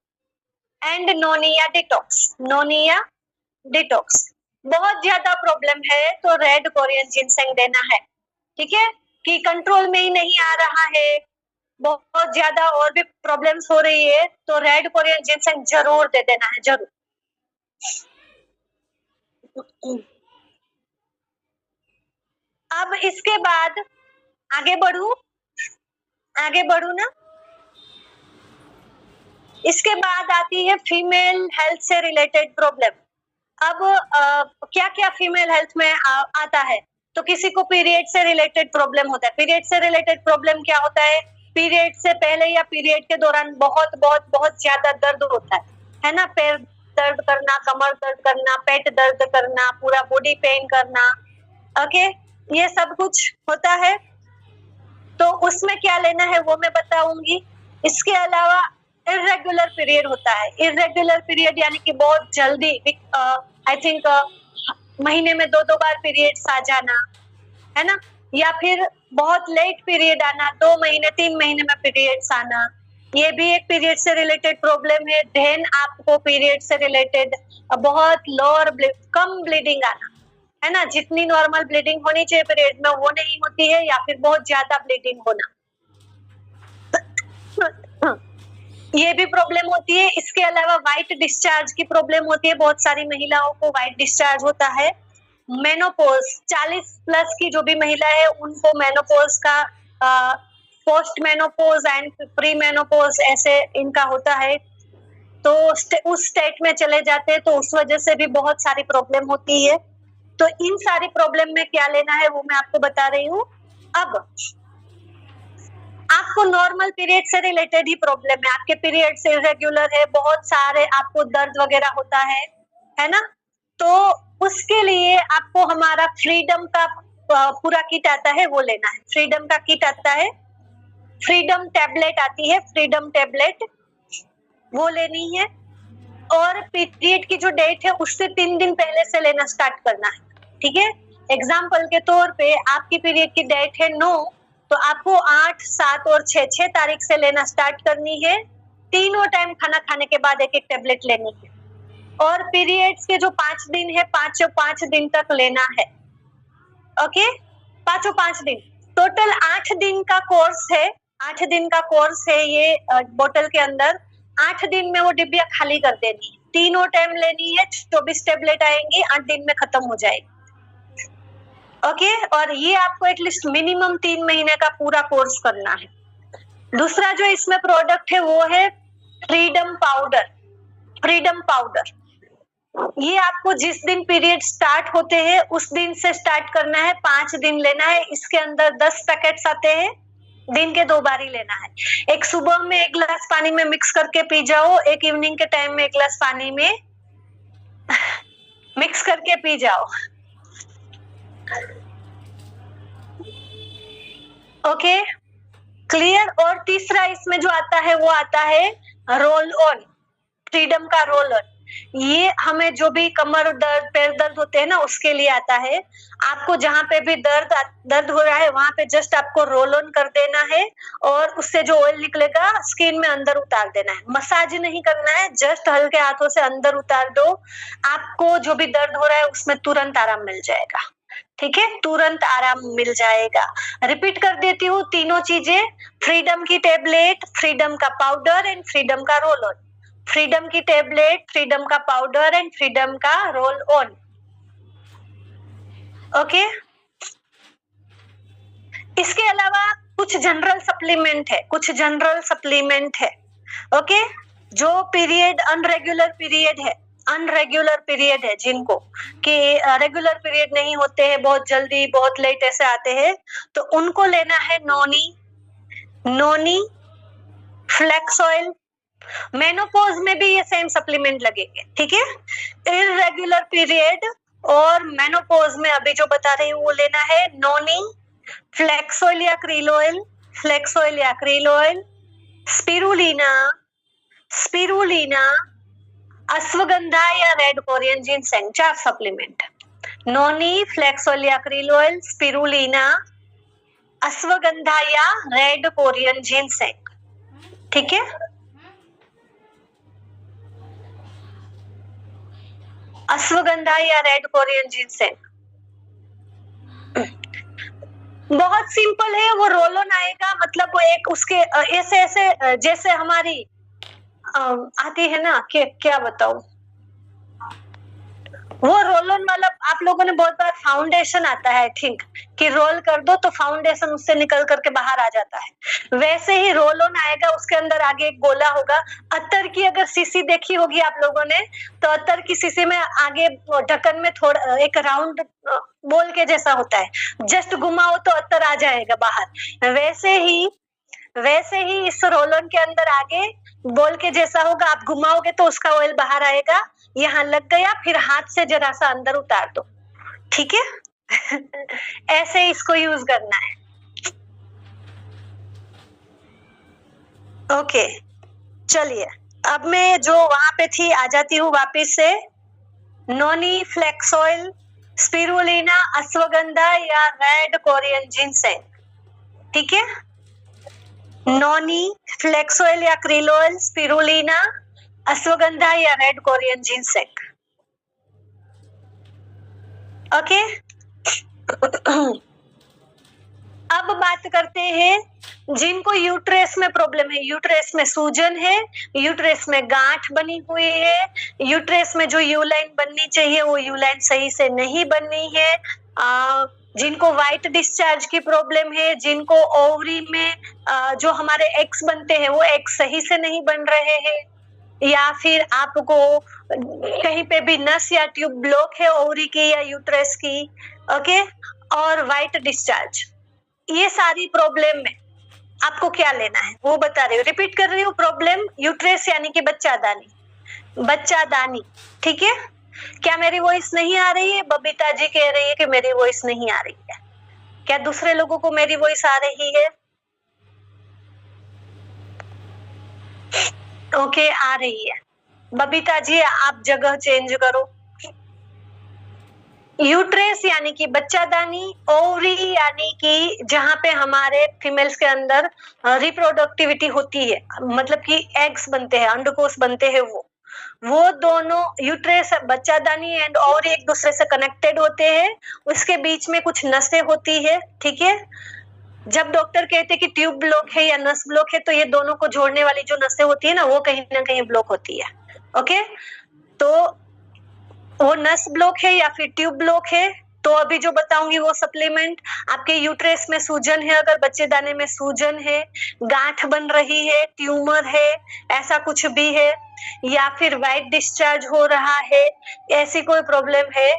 and नोनिया डिटॉक्स, नोनिया डिटॉक्स। बहुत ज्यादा प्रॉब्लम है तो रेड कोरियन जिनसेंग देना है, ठीक है, कि कंट्रोल में ही नहीं आ रहा है, बहुत ज्यादा और भी प्रॉब्लम्स हो रही है, तो रेड कोरियन जिनसेंग जरूर दे देना है, जरूर। अब इसके बाद आगे बढ़ू, आगे बढ़ू ना। इसके बाद आती है फीमेल हेल्थ से रिलेटेड प्रॉब्लम। अब क्या क्या फीमेल हेल्थ में आता है, तो किसी को पीरियड से रिलेटेड प्रॉब्लम होता है। पीरियड से रिलेटेड प्रॉब्लम क्या होता है? पीरियड से पहले या पीरियड के दौरान बहुत बहुत बहुत ज्यादा दर्द होता है ना, पैर दर्द करना, कमर दर्द करना, पेट दर्द करना, पूरा बॉडी पेन करना, ओके, ये सब कुछ होता है। तो उसमें क्या लेना है वो मैं बताऊंगी। इसके अलावा इर्रेगुलर पीरियड होता है। इर्रेगुलर पीरियड यानी कि बहुत जल्दी, आई थिंक महीने में 2-2 बार पीरियड्स आ जाना, है ना, या फिर बहुत लेट पीरियड आना, 2 महीने 3 महीने में पीरियड्स आना, ये भी एक पीरियड से रिलेटेड प्रॉब्लम है। देन आपको पीरियड से रिलेटेड बहुत लोअर कम ब्लीडिंग आना, है ना, जितनी नॉर्मल ब्लीडिंग होनी चाहिए पीरियड में वो नहीं होती है, या फिर बहुत ज्यादा ब्लीडिंग होना, ये भी प्रॉब्लम होती है। इसके अलावा व्हाइट डिस्चार्ज की प्रॉब्लम होती है, बहुत सारी महिलाओं को व्हाइट डिस्चार्ज होता है। मेनोपॉज, 40 प्लस की जो भी महिला है उनको मेनोपॉज का, post menopause and pre menopause ऐसे इनका होता है, तो उस स्टेट में चले जाते हैं, तो उस वजह से भी बहुत सारी प्रॉब्लम होती है। तो इन सारी प्रॉब्लम में क्या लेना है वो मैं आपको बता रही हूँ। अब आपको नॉर्मल पीरियड से रिलेटेड ही प्रॉब्लम है, आपके पीरियड से इरेगुलर है, बहुत सारे आपको दर्द वगैरह होता है ना, तो उसके लिए आपको हमारा फ्रीडम का पूरा किट आता है वो लेना है। फ्रीडम का किट आता है, फ्रीडम टैबलेट आती है, फ्रीडम टैबलेट वो लेनी है, और पीरियड की जो डेट है उससे 3 दिन पहले से लेना स्टार्ट करना है, ठीक है। एग्जाम्पल के तौर पे आपकी पीरियड की डेट है 9, तो आपको 8, 7 और 6 तारीख से लेना स्टार्ट करनी है। तीनों टाइम खाना खाने के बाद एक एक टेबलेट लेनी है। और पीरियड्स के जो 5 दिन है, 5 दिन तक लेना है। ओके, 5 दिन, टोटल 8 दिन का कोर्स है। 8 दिन का कोर्स है ये बोतल के अंदर। 8 दिन में वो डिब्बिया खाली कर देनी है। तीनों टाइम लेनी है, 24 टेबलेट आएंगी, 8 दिन में खत्म हो जाएगी। ओके, और ये आपको एटलीस्ट मिनिमम 3 महीने का पूरा कोर्स करना है। दूसरा जो इसमें प्रोडक्ट है वो है फ्रीडम पाउडर। फ्रीडम पाउडर ये आपको जिस दिन पीरियड स्टार्ट होते हैं उस दिन से स्टार्ट करना है, 5 दिन लेना है। इसके अंदर 10 पैकेट्स आते हैं, दिन के 2 बार ही लेना है। एक सुबह में 1 गिलास पानी में मिक्स करके पी जाओ, एक इवनिंग के टाइम में 1 गिलास पानी में मिक्स करके पी जाओ। Okay, clear. और तीसरा इसमें जो आता है वो आता है रोल ऑन, फ्रीडम का रोल ऑन। ये हमें जो भी कमर दर्द, पैर दर्द होते हैं ना, उसके लिए आता है। आपको जहां पे भी दर्द हो रहा है वहां पे जस्ट आपको रोल ऑन कर देना है और उससे जो ऑयल निकलेगा स्किन में अंदर उतार देना है। मसाज नहीं करना है, जस्ट हल्के हाथों से अंदर उतार दो। आपको जो भी दर्द हो रहा है उसमें तुरंत आराम मिल जाएगा। ठीक है, तुरंत आराम मिल जाएगा। रिपीट कर देती हूँ तीनों चीजें, फ्रीडम की टेबलेट, फ्रीडम का पाउडर एंड फ्रीडम का रोल ऑन। फ्रीडम की टेबलेट, फ्रीडम का पाउडर एंड फ्रीडम का रोल ऑन। ओके, इसके अलावा कुछ जनरल सप्लीमेंट है, कुछ जनरल सप्लीमेंट है। ओके, जो पीरियड अनरेगुलर पीरियड है, अनरेगुलर पीरियड है जिनको कि रेगुलर पीरियड नहीं होते हैं, बहुत जल्दी बहुत लेट ऐसे आते हैं, तो उनको लेना है नोनी, फ्लेक्स ऑयल। मेनोपॉज में भी ये सेम सप्लीमेंट लगेंगे। ठीक है, इररेगुलर पीरियड और मेनोपॉज में अभी जो बता रही हूँ वो लेना है नोनी, फ्लेक्स ऑयल या क्रील ऑयल, फ्लेक्स ऑयल या क्रील ऑयल, स्पिरुलिना, अश्वगंधा या रेड कोरियन जिनसेंग। 4 सप्लीमेंट, नोनी, फ्लेक्स ऑयल या क्रील ऑयल, स्पिरुलिना, अश्वगंधा या रेड कोरियन जिनसेंग। ठीक है, अश्वगंधा या रेड कोरियन जिनसेंग बहुत सिंपल है। वो रोल ऑन आएगा, मतलब वो एक उसके ऐसे ऐसे जैसे हमारी आती है ना, क्या बताऊं, वो रोल ऑन वाला आप लोगों ने बहुत बार फाउंडेशन आता है, आई थिंक, कि रोल कर दो तो फाउंडेशन उससे निकल करके बाहर आ जाता है। वैसे ही रोल ऑन आएगा, उसके अंदर आगे एक गोला होगा। अत्तर की अगर शीशी देखी होगी आप लोगों ने, तो अत्तर की शीशी में आगे ढक्कन में थोड़ा एक राउंड बोल के जैसा होता है, जस्ट घुमाओ तो अत्तर आ जाएगा बाहर। वैसे ही इस रोल ऑन के अंदर आगे बोल के जैसा होगा, आप घुमाओगे तो उसका ऑयल बाहर आएगा। यहाँ लग गया, फिर हाथ से जरा सा अंदर उतार दो। ठीक है ऐसे इसको यूज करना है। ओके, चलिए अब मैं जो वहां पे थी आ जाती हूँ वापिस से। नोनी, फ्लेक्स ऑयल, स्पिरुलिना, अश्वगंधा या रेड कोरियन जिनसेंग। ठीक है, नोनी, फ्लेक्स ऑयल या क्रील ऑयल, स्पिरुलिना, अश्वगंधा या रेड कोरियन जिनसेंग। ओके अब बात करते हैं जिनको यूट्रेस में प्रॉब्लम है, यूट्रेस में सूजन है, यूट्रेस में गांठ बनी हुई है, यूट्रेस में जो यू लाइन बननी चाहिए वो यू लाइन सही से नहीं बननी है, जिनको व्हाइट डिस्चार्ज की प्रॉब्लम है, जिनको ओवरी में जो हमारे एग्स बनते हैं वो एग्स सही से नहीं बन रहे हैं, या फिर आपको कहीं पे भी नस या ट्यूब ब्लॉक है ओवरी की या यूट्रस की। ओके, और व्हाइट डिस्चार्ज, ये सारी प्रॉब्लम में आपको क्या लेना है वो बता रही हूँ, रिपीट कर रही हूँ। प्रॉब्लम यूट्रस यानी कि बच्चादानी। ठीक है, क्या मेरी वॉइस नहीं आ रही है? बबीता जी कह रही है कि मेरी वॉइस नहीं आ रही है। क्या दूसरे लोगों को मेरी वॉइस आ रही है? ओके, आ रही है। बबीता जी आप जगह चेंज करो। यूट्रेस यानी कि बच्चादानी, ओवरी यानी कि जहाँ पे हमारे फीमेल्स के अंदर रिप्रोडक्टिविटी होती है, मतलब कि एग्स बनते हैं, अंडकोश बनते हैं, वो दोनों यूट्रेस, बच्चादानी एंड ओवरी एक दूसरे से कनेक्टेड होते हैं। उसके बीच में कुछ नसें होती है, ठीक है। जब डॉक्टर कहते हैं कि ट्यूब ब्लॉक है या नस ब्लॉक है, तो ये दोनों को जोड़ने वाली जो नसें होती है ना, वो कहीं ना कहीं ब्लॉक होती है। ओके, तो वो नस ब्लॉक है या फिर ट्यूब ब्लॉक है, तो अभी जो बताऊंगी वो सप्लीमेंट। आपके यूट्रेस में सूजन है, अगर बच्चेदाने में सूजन है, गांठ बन रही है, ट्यूमर है, ऐसा कुछ भी है, या फिर वाइट डिस्चार्ज हो रहा है, ऐसी कोई प्रॉब्लम है,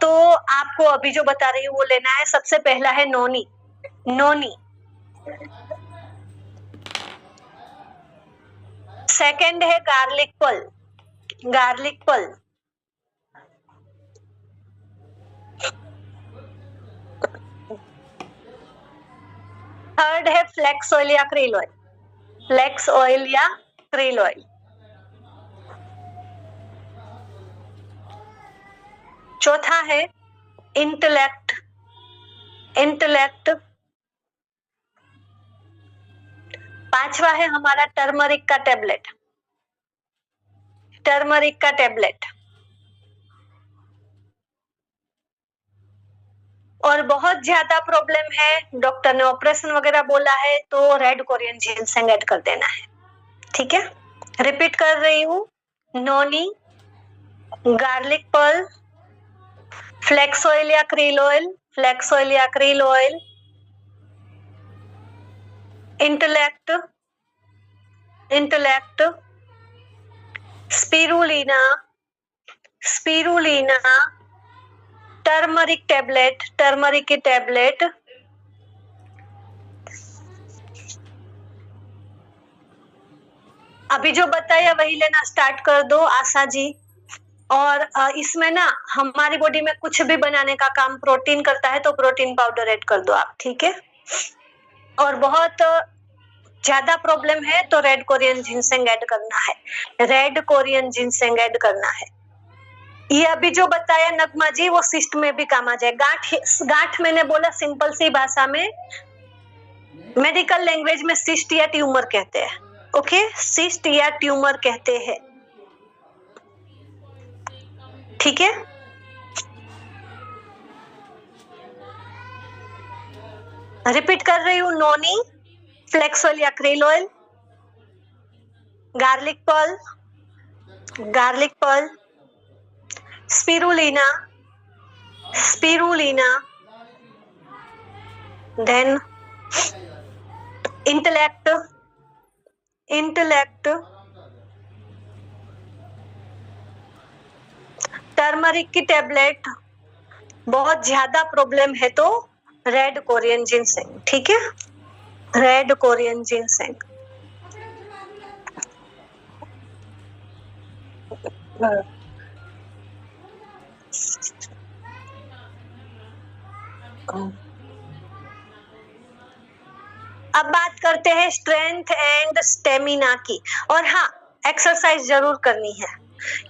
तो आपको अभी जो बता रही हूँ वो लेना है। सबसे पहला है नोनी। नोनी, सेकंड है गार्लिक पल। गार्लिक पल, थर्ड है फ्लेक्स ऑयल या क्रील ऑयल। फ्लेक्स ऑयल या क्रील ऑयल। चौथा है इंटेलेक्ट। इंटेलेक्ट। पांचवा है हमारा टर्मरिक का टेबलेट। टर्मरिक का टेबलेट। और बहुत ज्यादा प्रॉब्लम है, डॉक्टर ने ऑपरेशन वगैरह बोला है, तो रेड कोरियन जिनसेंग ऐड कर देना है, ठीक है। रिपीट कर रही हूँ, नोनी, गार्लिक पर्ल, फ्लेक्स ऑयल या क्रील ऑयल, फ्लेक्स ऑयल या krill oil, intellect, intellect, spirulina, spirulina, turmeric tablet, turmeric की टेबलेट, अभी जो बताया वही लेना स्टार्ट कर दो आशा जी। और इसमें ना हमारी बॉडी में कुछ भी बनाने का काम प्रोटीन करता है, तो प्रोटीन पाउडर ऐड कर दो आप, ठीक है। और बहुत ज्यादा प्रॉब्लम है तो रेड कोरियन जिनसेंग ऐड करना है, रेड कोरियन जिनसेंग ऐड करना है। ये अभी जो बताया नगमा जी, वो सिस्ट में भी काम आ जाए। गांठ मैंने बोला सिंपल सी भाषा में, मेडिकल लैंग्वेज में सिस्ट या ट्यूमर कहते हैं। ओके, सिस्ट या ट्यूमर कहते हैं, ठीक है। रिपीट कर रही हूँ, नोनी, फ्लेक्स ऑयल या krill oil, garlic pearl, garlic pearl, spirulina, spirulina, then intellect, intellect, turmeric की टेबलेट, बहुत ज्यादा प्रॉब्लम है तो रेड कोरियन जिनसेंग, ठीक है, रेड कोरियन जिनसेंग। अब बात करते हैं स्ट्रेंथ एंड स्टेमिना की। और हाँ, एक्सरसाइज जरूर करनी है।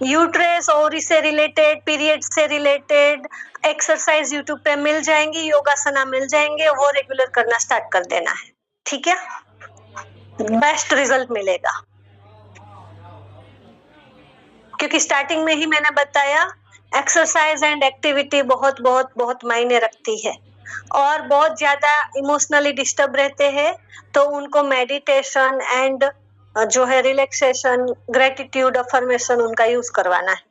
यूट्रेस, ओवरी से रिलेटेड, पीरियड से रिलेटेड एक्सरसाइज यूट्यूब पे मिल जाएंगी, योगासना मिल जाएंगे, वो रेगुलर करना स्टार्ट कर देना है, ठीक है। बेस्ट रिजल्ट मिलेगा, क्योंकि स्टार्टिंग में ही मैंने बताया एक्सरसाइज एंड एक्टिविटी बहुत बहुत बहुत मायने रखती है। और बहुत ज्यादा इमोशनली डिस्टर्ब रहते हैं तो उनको मेडिटेशन एंड जो है रिलैक्सेशन, ग्रेटिट्यूड, अफर्मेशन, उनका यूज करवाना है।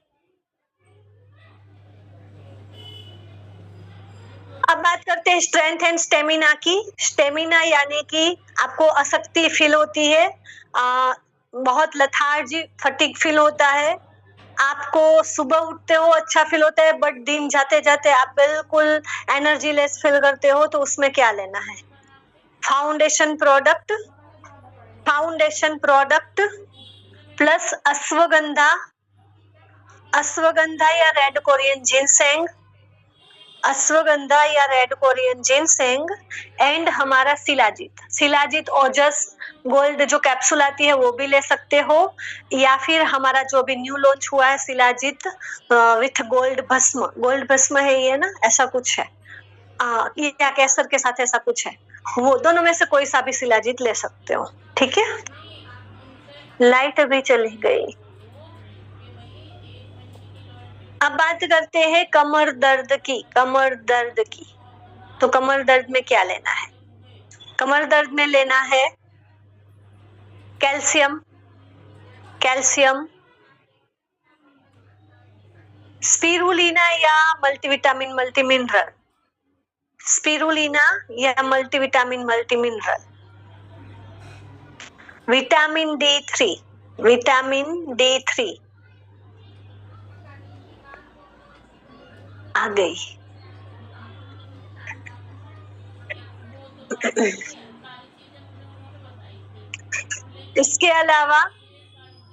अब बात करते हैं स्ट्रेंथ एंड स्टेमिना की। स्टेमिना यानी कि आपको अशक्ति फील होती है, बहुत लथार्जी, फटीग फील होता है, आपको सुबह उठते हो अच्छा फील होता है, बट दिन जाते जाते आप बिल्कुल एनर्जी लेस फील करते हो, तो उसमें क्या लेना है? Foundation product, foundation product plus ashwagandha, ashwagandha या रेड कोरियन जिनसेंग, अश्वगंधा या रेड कोरियन जिनसेंग, एंड हमारा शिलाजीत। शिलाजीत ओजस गोल्ड जो कैप्सूल आती है वो भी ले सकते हो, या फिर हमारा जो भी न्यू लॉन्च हुआ है शिलाजीत विथ गोल्ड भस्म है ये ना, ऐसा कुछ है, या केसर के साथ ऐसा कुछ है, वो दोनों में से कोई सा भी शिलाजीत ले सकते हो। ठीक है, लाइट अभी चली गई। अब बात करते हैं कमर दर्द की। कमर दर्द की, तो कमर दर्द में क्या लेना है? कमर दर्द में लेना है कैल्शियम, कैल्शियम, स्पिरुलिना या मल्टीविटामिन मल्टीमिनरल, स्पिरुलिना या multivitamin multimineral, vitamin D3, vitamin D3 आ गई। इसके अलावा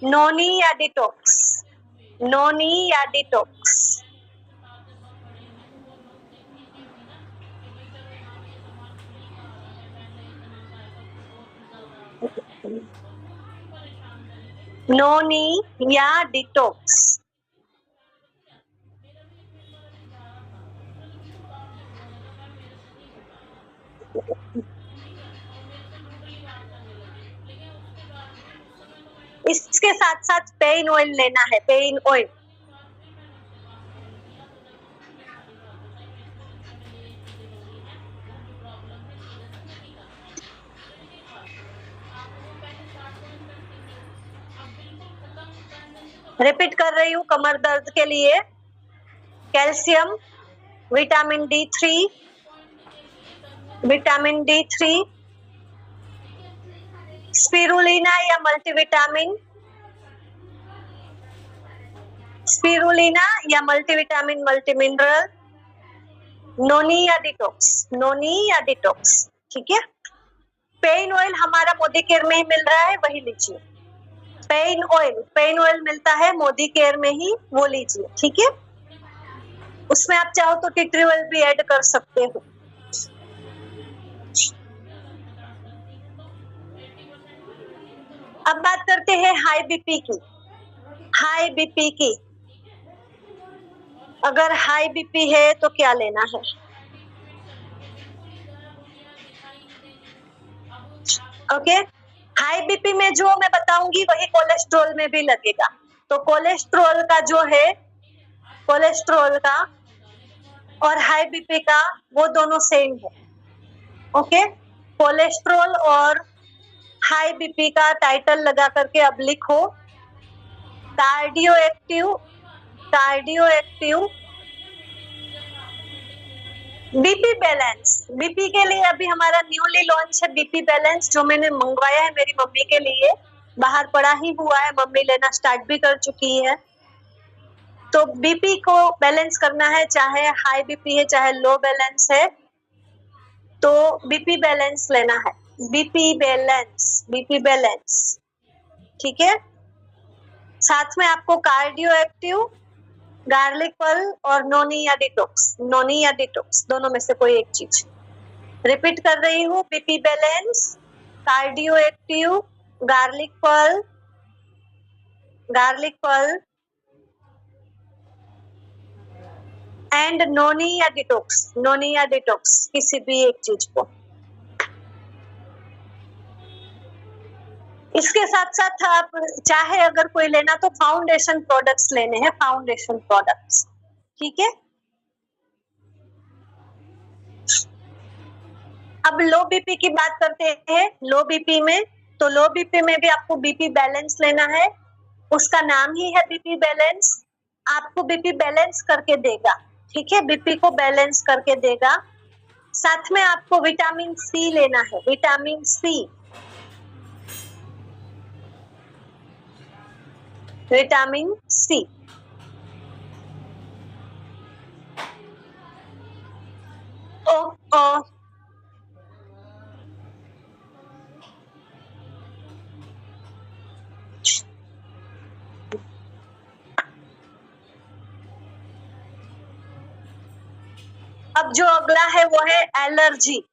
नोनी या डिटॉक्स, नोनी या डिटॉक्स, नोनी या डिटॉक्स। इसके साथ साथ पेन ऑयल लेना है, पेन ऑयल। रिपीट कर रही हूँ, कमर दर्द के लिए calcium, vitamin D3, vitamin D3, spirulina या मल्टीविटामिन, स्पिरुलिना या मल्टीविटामिन मल्टीमिनरल, नोनी या डिटॉक्स, नोनी या डिटॉक्स। ठीक है, पेन ऑयल हमारा मोदी केयर में ही मिल रहा है, वही लीजिए। पेन ऑयल मिलता है मोदी केयर में ही, वो लीजिए। ठीक है, उसमें आप चाहो तो टी ट्री ऑयल भी ऐड कर सकते हो। अब बात करते हैं हाई बीपी की। हाई बीपी की, अगर हाई बीपी है तो क्या लेना है? ओके, हाई बीपी में जो मैं बताऊंगी वही कोलेस्ट्रॉल में भी लगेगा। तो कोलेस्ट्रॉल का जो है, कोलेस्ट्रॉल का और हाई बीपी का वो दोनों सेम है। ओके, कोलेस्ट्रॉल और हाई बीपी का टाइटल लगा करके अब लिखो cardio active, cardio active BP balance. BP के लिए अभी हमारा न्यूली लॉन्च है बीपी बैलेंस, जो मैंने मंगवाया है मेरी मम्मी के लिए, बाहर पड़ा ही हुआ है, मम्मी लेना स्टार्ट भी कर चुकी है। तो बीपी को बैलेंस करना है, चाहे हाई बीपी है चाहे लो बैलेंस है, तो बीपी बैलेंस लेना है, बीपी बैलेंस, बीपी बैलेंस। ठीक है, साथ में आपको कार्डियो एक्टिव, गार्लिक पल और नोनी या डिटॉक्स, नोनी या डिटॉक्स दोनों में से कोई एक चीज। रिपीट कर रही हूँ, BP balance, cardio active, garlic पल, गार्लिक पल एंड नोनी या डिटॉक्स, नोनी या डिटॉक्स, किसी भी एक चीज को। इसके साथ साथ आप चाहे अगर कोई लेना तो फाउंडेशन प्रोडक्ट्स लेने हैं, फाउंडेशन प्रोडक्ट्स। ठीक है, अब लो बीपी की बात करते हैं। लो बीपी में, तो लो बीपी में भी आपको बीपी बैलेंस लेना है, उसका नाम ही है बीपी बैलेंस, आपको बीपी बैलेंस करके देगा। ठीक है, बीपी को बैलेंस करके देगा। साथ में आपको विटामिन सी लेना है, विटामिन सी, विटामिन सी। ओ, अब जो अगला है वो है एलर्जी।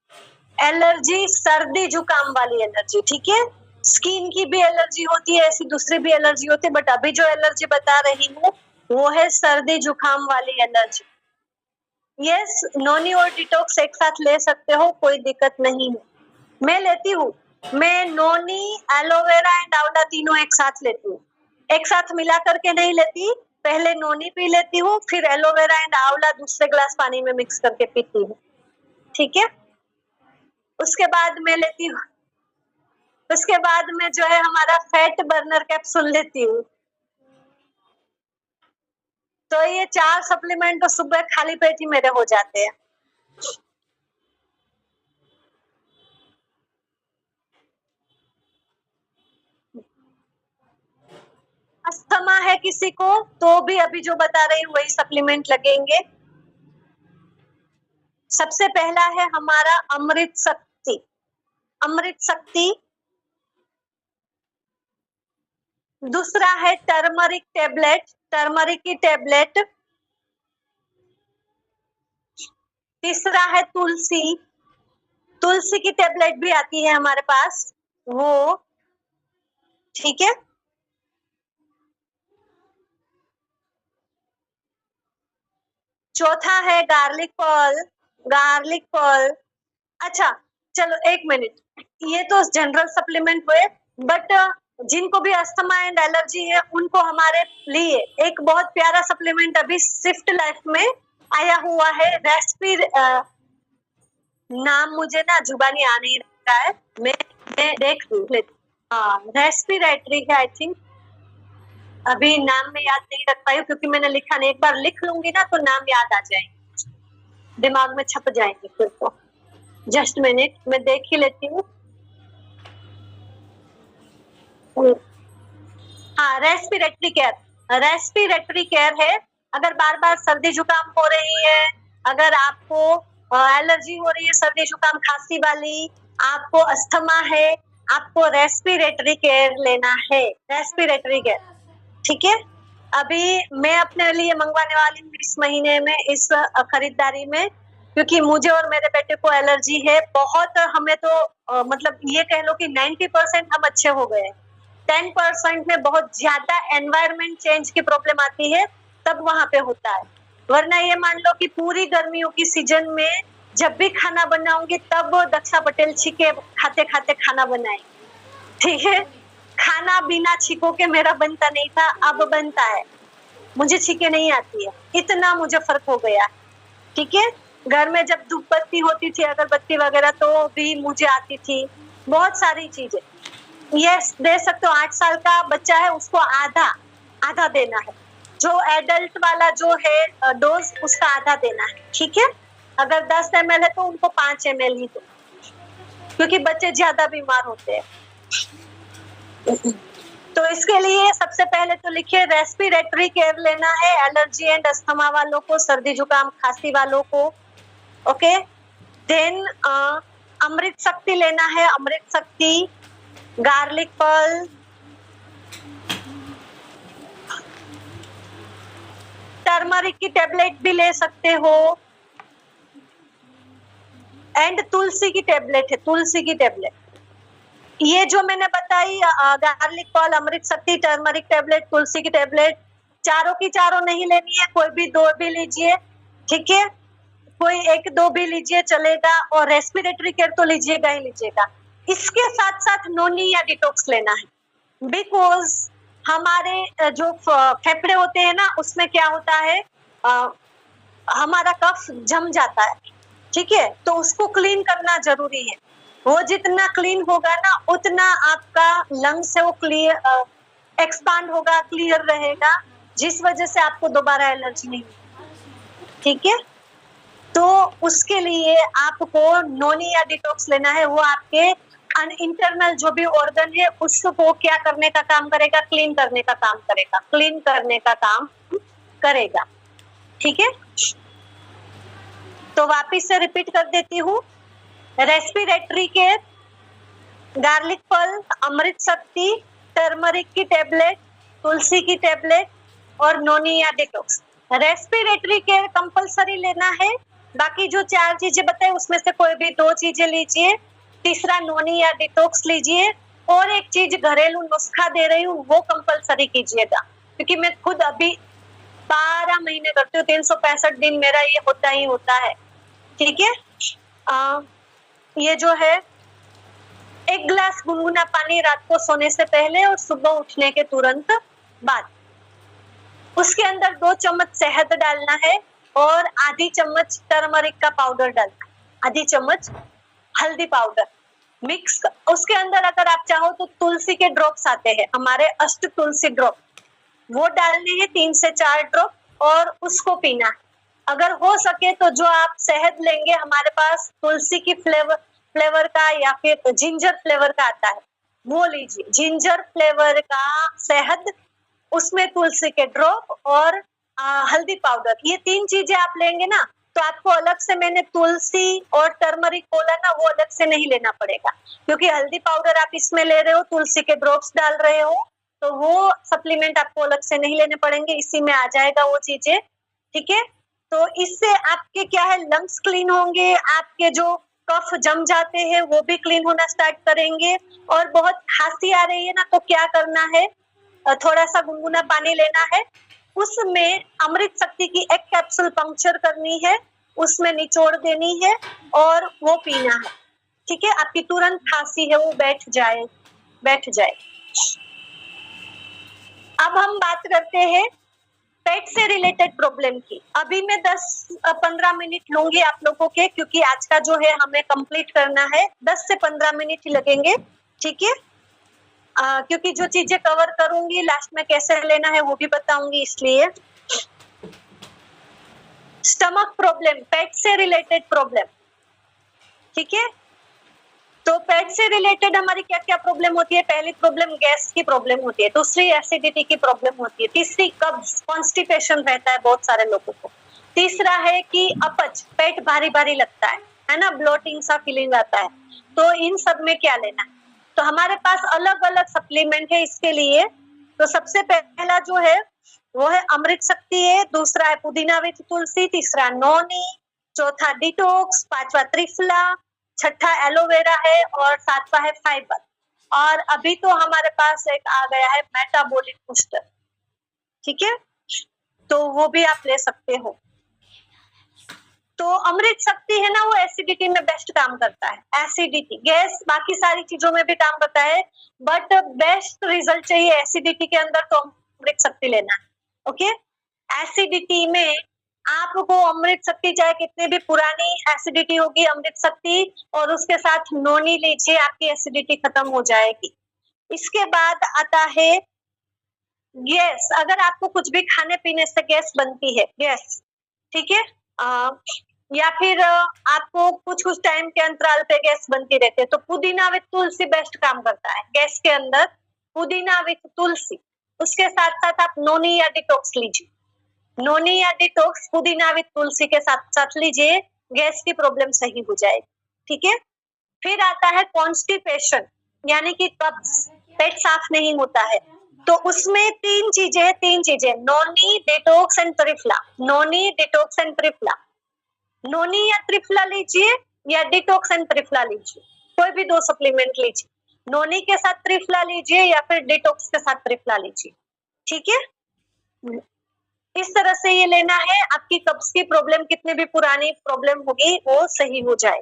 एलर्जी सर्दी जुकाम वाली एलर्जी, ठीक है। स्किन की भी एलर्जी होती है, ऐसी दूसरी भी एलर्जी होती है, बट अभी जो एलर्जी बता रही हूँ वो है सर्दी जुकाम वाली एलर्जी। यस, नोनी और डिटॉक्स एक साथ ले सकते हो, कोई दिक्कत नहीं है। मैं लेती हूँ, मैं नोनी, एलोवेरा एंड आंवला तीनों एक साथ लेती हूँ। एक साथ मिला करके नहीं लेती, पहले नोनी पी लेती हूँ, फिर एलोवेरा एंड आंवला दूसरे ग्लास पानी में मिक्स करके पीती हूँ, ठीक है। उसके बाद मैं लेती हूँ, उसके बाद में जो है हमारा फैट बर्नर कैप्सूल लेती हूँ। तो ये 4 सप्लीमेंट तो सुबह खाली पेट ही मेरे हो जाते हैं। अस्थमा है किसी को तो भी अभी जो बता रही हूँ वही सप्लीमेंट लगेंगे। सबसे पहला है हमारा अमृत शक्ति। अमृत शक्ति। दूसरा है टर्मरिक टेबलेट, टर्मरिक की टेबलेट। तीसरा है तुलसी, तुलसी की टेबलेट भी आती है हमारे पास, वो, ठीक है। चौथा है गार्लिक पर्ल, गार्लिक पर्ल। अच्छा चलो एक मिनट, ये तो जनरल सप्लीमेंट हुए, बट जिनको भी अस्थमा एंड एलर्जी है उनको हमारे लिए एक बहुत प्यारा सप्लीमेंट अभी स्विफ्ट लाइफ में आया हुआ है। रेस्पी, नाम मुझे ना जुबानी आ नहीं रहा है, मैं देख लेती। हाँ, रेस्पिरेटरी है आई थिंक, अभी नाम में याद नहीं रख पाई हूँ क्योंकि मैंने लिखा नहीं। एक बार लिख लूंगी ना तो नाम याद आ जाएंगे, दिमाग में छप जाएंगे फिर तो। जस्ट मिनट, मैं देख ही लेती हूँ। हाँ, रेस्पिरेटरी केयर, रेस्पिरेटरी केयर है। अगर बार बार सर्दी जुकाम हो रही है, अगर आपको एलर्जी हो रही है सर्दी जुकाम खांसी वाली, आपको अस्थमा है, आपको रेस्पिरेटरी केयर लेना है, रेस्पिरेटरी केयर, ठीक है। अभी मैं अपने लिए मंगवाने वाली हूँ इस महीने में, इस खरीदारी में, क्योंकि मुझे और मेरे बेटे को एलर्जी है बहुत। हमें तो मतलब ये कह लो कि 90% हम अच्छे हो गए, 10% में बहुत ज्यादा एनवायरमेंट चेंज की प्रॉब्लम आती है, तब वहां पे होता है। वरना ये मान लो कि पूरी गर्मियों की सीजन में जब भी खाना बनाऊंगी तब दक्षा पटेल छीके खाते खाते खाना बनाए, ठीक है। खाना बिना छीकों के मेरा बनता नहीं था, अब बनता है। मुझे छीके नहीं आती है, इतना मुझे फर्क हो गया, ठीक है। घर में जब धूप बत्ती होती थी, अगरबत्ती वगैरह, तो भी मुझे आती थी, बहुत सारी चीजें। यस, दे सकते हो। 8 साल का बच्चा है, उसको आधा आधा देना है, जो एडल्ट वाला जो है डोज उसका आधा देना है, ठीक है। अगर 10 ml है तो उनको 5 ml ही दो, क्योंकि बच्चे ज्यादा बीमार होते हैं। तो इसके लिए सबसे पहले तो लिखिए रेस्पिरेटरी केयर लेना है एलर्जी एंड अस्थमा वालों को, सर्दी जुकाम खांसी वालों को, ओके। देन अमृत शक्ति लेना है, अमृत शक्ति, गार्लिक पर्ल, टर्मरिक की टेबलेट भी ले सकते हो, एंड तुलसी की टेबलेट है, तुलसी की टेबलेट। ये जो मैंने बताई गार्लिक पर्ल, अमृत शक्ति, टर्मरिक टेबलेट, तुलसी की टेबलेट, चारों की चारों नहीं लेनी है, कोई भी 2 भी लीजिए, ठीक है। कोई 1-2 भी लीजिए चलेगा, और रेस्पिरेटरी केयर तो लीजिएगा ही लीजिएगा। इसके साथ साथ नोनी या डिटॉक्स लेना है, बिकॉज हमारे जो फेफड़े होते हैं ना, उसमें क्या होता है, हमारा कफ जम जाता है, ठीक है। तो उसको क्लीन करना जरूरी है। वो जितना क्लीन होगा ना उतना आपका लंग्स है वो क्लियर एक्सपांड होगा, क्लियर रहेगा, जिस वजह से आपको दोबारा एलर्जी नहीं होगी, ठीक है। तो उसके लिए आपको नोनी या डिटॉक्स लेना है, वो आपके इंटरनल जो भी ऑर्गन है उसको क्या करने का काम करेगा, क्लीन करने का काम करेगा, क्लीन करने का काम करेगा, ठीक है। तो वापिस से रिपीट कर देती हूँ, रेस्पिरेटरी केयर, गार्लिक पर्ल, अमृत शक्ति, टर्मरिक की टेबलेट, तुलसी की टेबलेट, और नोनी या डिटॉक्स। रेस्पिरेटरी केयर कंपलसरी लेना है, बाकी जो 4 चीजें बताई उसमें से कोई भी 2 चीजें लीजिए। तीसरा नोनी या डिटॉक्स लीजिए, और एक चीज घरेलू नुस्खा दे रही हूँ वो कंपलसरी कीजिएगा, क्योंकि मैं खुद अभी 12 महीने करती हूँ, 365 दिन मेरा ये होता ही होता है। ठीक है, ये जो है 1 गिलास गुनगुना पानी रात को सोने से पहले और सुबह उठने के तुरंत बाद। उसके अंदर 2 चम्मच शहद डालना है और आधी चम्मच टर्मरिक का पाउडर डालना है, आधी चम्मच हल्दी पाउडर मिक्स। उसके अंदर अगर आप चाहो तो तुलसी के ड्रॉप्स आते हैं, हमारे अष्ट तुलसी ड्रॉप, वो डालने हैं 3 से 4 ड्रॉप, और उसको पीना है। अगर हो सके तो जो आप शहद लेंगे, हमारे पास तुलसी की फ्लेवर का या फिर जिंजर फ्लेवर का आता है, वो लीजिए। जिंजर फ्लेवर का शहद, उसमें तुलसी के ड्रॉप और हल्दी पाउडर, ये 3 चीजें आप लेंगे ना, तो आपको अलग से, मैंने तुलसी और टर्मरिक बोला ना, वो अलग से नहीं लेना पड़ेगा, क्योंकि हल्दी पाउडर आप इसमें ले रहे हो, तुलसी के ड्रॉप्स डाल रहे हो, तो वो सप्लीमेंट आपको अलग से नहीं लेने पड़ेंगे, इसी में आ जाएगा वो चीजें। ठीक है, तो इससे आपके क्या है, लंग्स क्लीन होंगे, आपके जो कफ जम जाते हैं वो भी क्लीन होना स्टार्ट करेंगे। और बहुत खांसी आ रही है ना, तो क्या करना है, थोड़ा सा गुनगुना पानी लेना है, उसमें अमृत शक्ति की एक कैप्सूल पंक्चर करनी है, उसमें निचोड़ देनी है और वो पीना है। ठीक है, आपकी तुरंत खांसी है वो बैठ जाए। अब हम बात करते हैं पेट से रिलेटेड प्रॉब्लम की। अभी मैं 10-15 मिनट लूंगी आप लोगों के, क्योंकि आज का जो है हमें कंप्लीट करना है, 10 से 15 मिनट ही लगेंगे। ठीक है, क्योंकि जो चीजें कवर करूंगी लास्ट में कैसे लेना है वो भी बताऊंगी, इसलिए। स्टमक प्रॉब्लम, पेट से रिलेटेड प्रॉब्लम। ठीक है, तो पेट से रिलेटेड हमारी क्या क्या प्रॉब्लम होती है? पहली प्रॉब्लम गैस की प्रॉब्लम होती है, दूसरी एसिडिटी की प्रॉब्लम होती है, तीसरी कब्ज, कॉन्स्टिपेशन रहता है बहुत सारे लोगों को, तीसरा है कि अपच, पेट भारी भारी लगता है ना, ब्लोटिंग सा फीलिंग आता है। तो इन सब में क्या लेना है? तो हमारे पास अलग अलग सप्लीमेंट है इसके लिए। तो सबसे पहला जो है वो है अमृत शक्ति है, दूसरा है पुदीना विथ तुलसी, तीसरा नोनी, चौथा डिटॉक्स, पांचवा त्रिफला, छठा एलोवेरा है, और सातवां है फाइबर। और अभी तो हमारे पास एक आ गया है मेटाबॉलिक बूस्टर। ठीक है, तो वो भी आप ले सकते हो। तो अमृत शक्ति है ना, वो एसिडिटी में बेस्ट काम करता है, एसिडिटी, गैस, बाकी सारी चीजों में भी काम करता है, बट बेस्ट रिजल्ट चाहिए एसिडिटी के अंदर तो अमृत शक्ति लेना है। ओके, एसिडिटी में आपको अमृत शक्ति, चाहे कितने भी पुरानी एसिडिटी होगी, अमृत शक्ति और उसके साथ नोनी लीजिए, आपकी एसिडिटी खत्म हो जाएगी। इसके बाद आता है गैस। अगर आपको कुछ भी खाने पीने से गैस बनती है, गैस, ठीक है, या फिर आपको कुछ कुछ टाइम के अंतराल पे गैस बनती रहती है, तो पुदीना विथ तुलसी बेस्ट काम करता है गैस के अंदर, पुदीना विथ तुलसी। उसके साथ साथ आप नोनी या डिटॉक्स लीजिए, नोनी या डिटॉक्स पुदीना विथ तुलसी के साथ साथ लीजिए, गैस की प्रॉब्लम सही हो जाएगी। ठीक है, फिर आता है कॉन्स्टिपेशन, यानी कि कब्ज, पेट साफ नहीं होता है, तो उसमें तीन चीजें, noni, detox and Triphala. Noni, detox and Triphala, noni या त्रिफला लीजिए या डिटॉक्स एंड त्रिफला लीजिए, कोई भी 2 सप्लीमेंट लीजिए, नोनी के साथ त्रिफला लीजिए या फिर डिटॉक्स के साथ त्रिफला लीजिए। ठीक है, इस तरह से ये लेना है, आपकी कब्ज की प्रॉब्लम, कितने भी पुरानी प्रॉब्लम होगी वो सही हो जाए।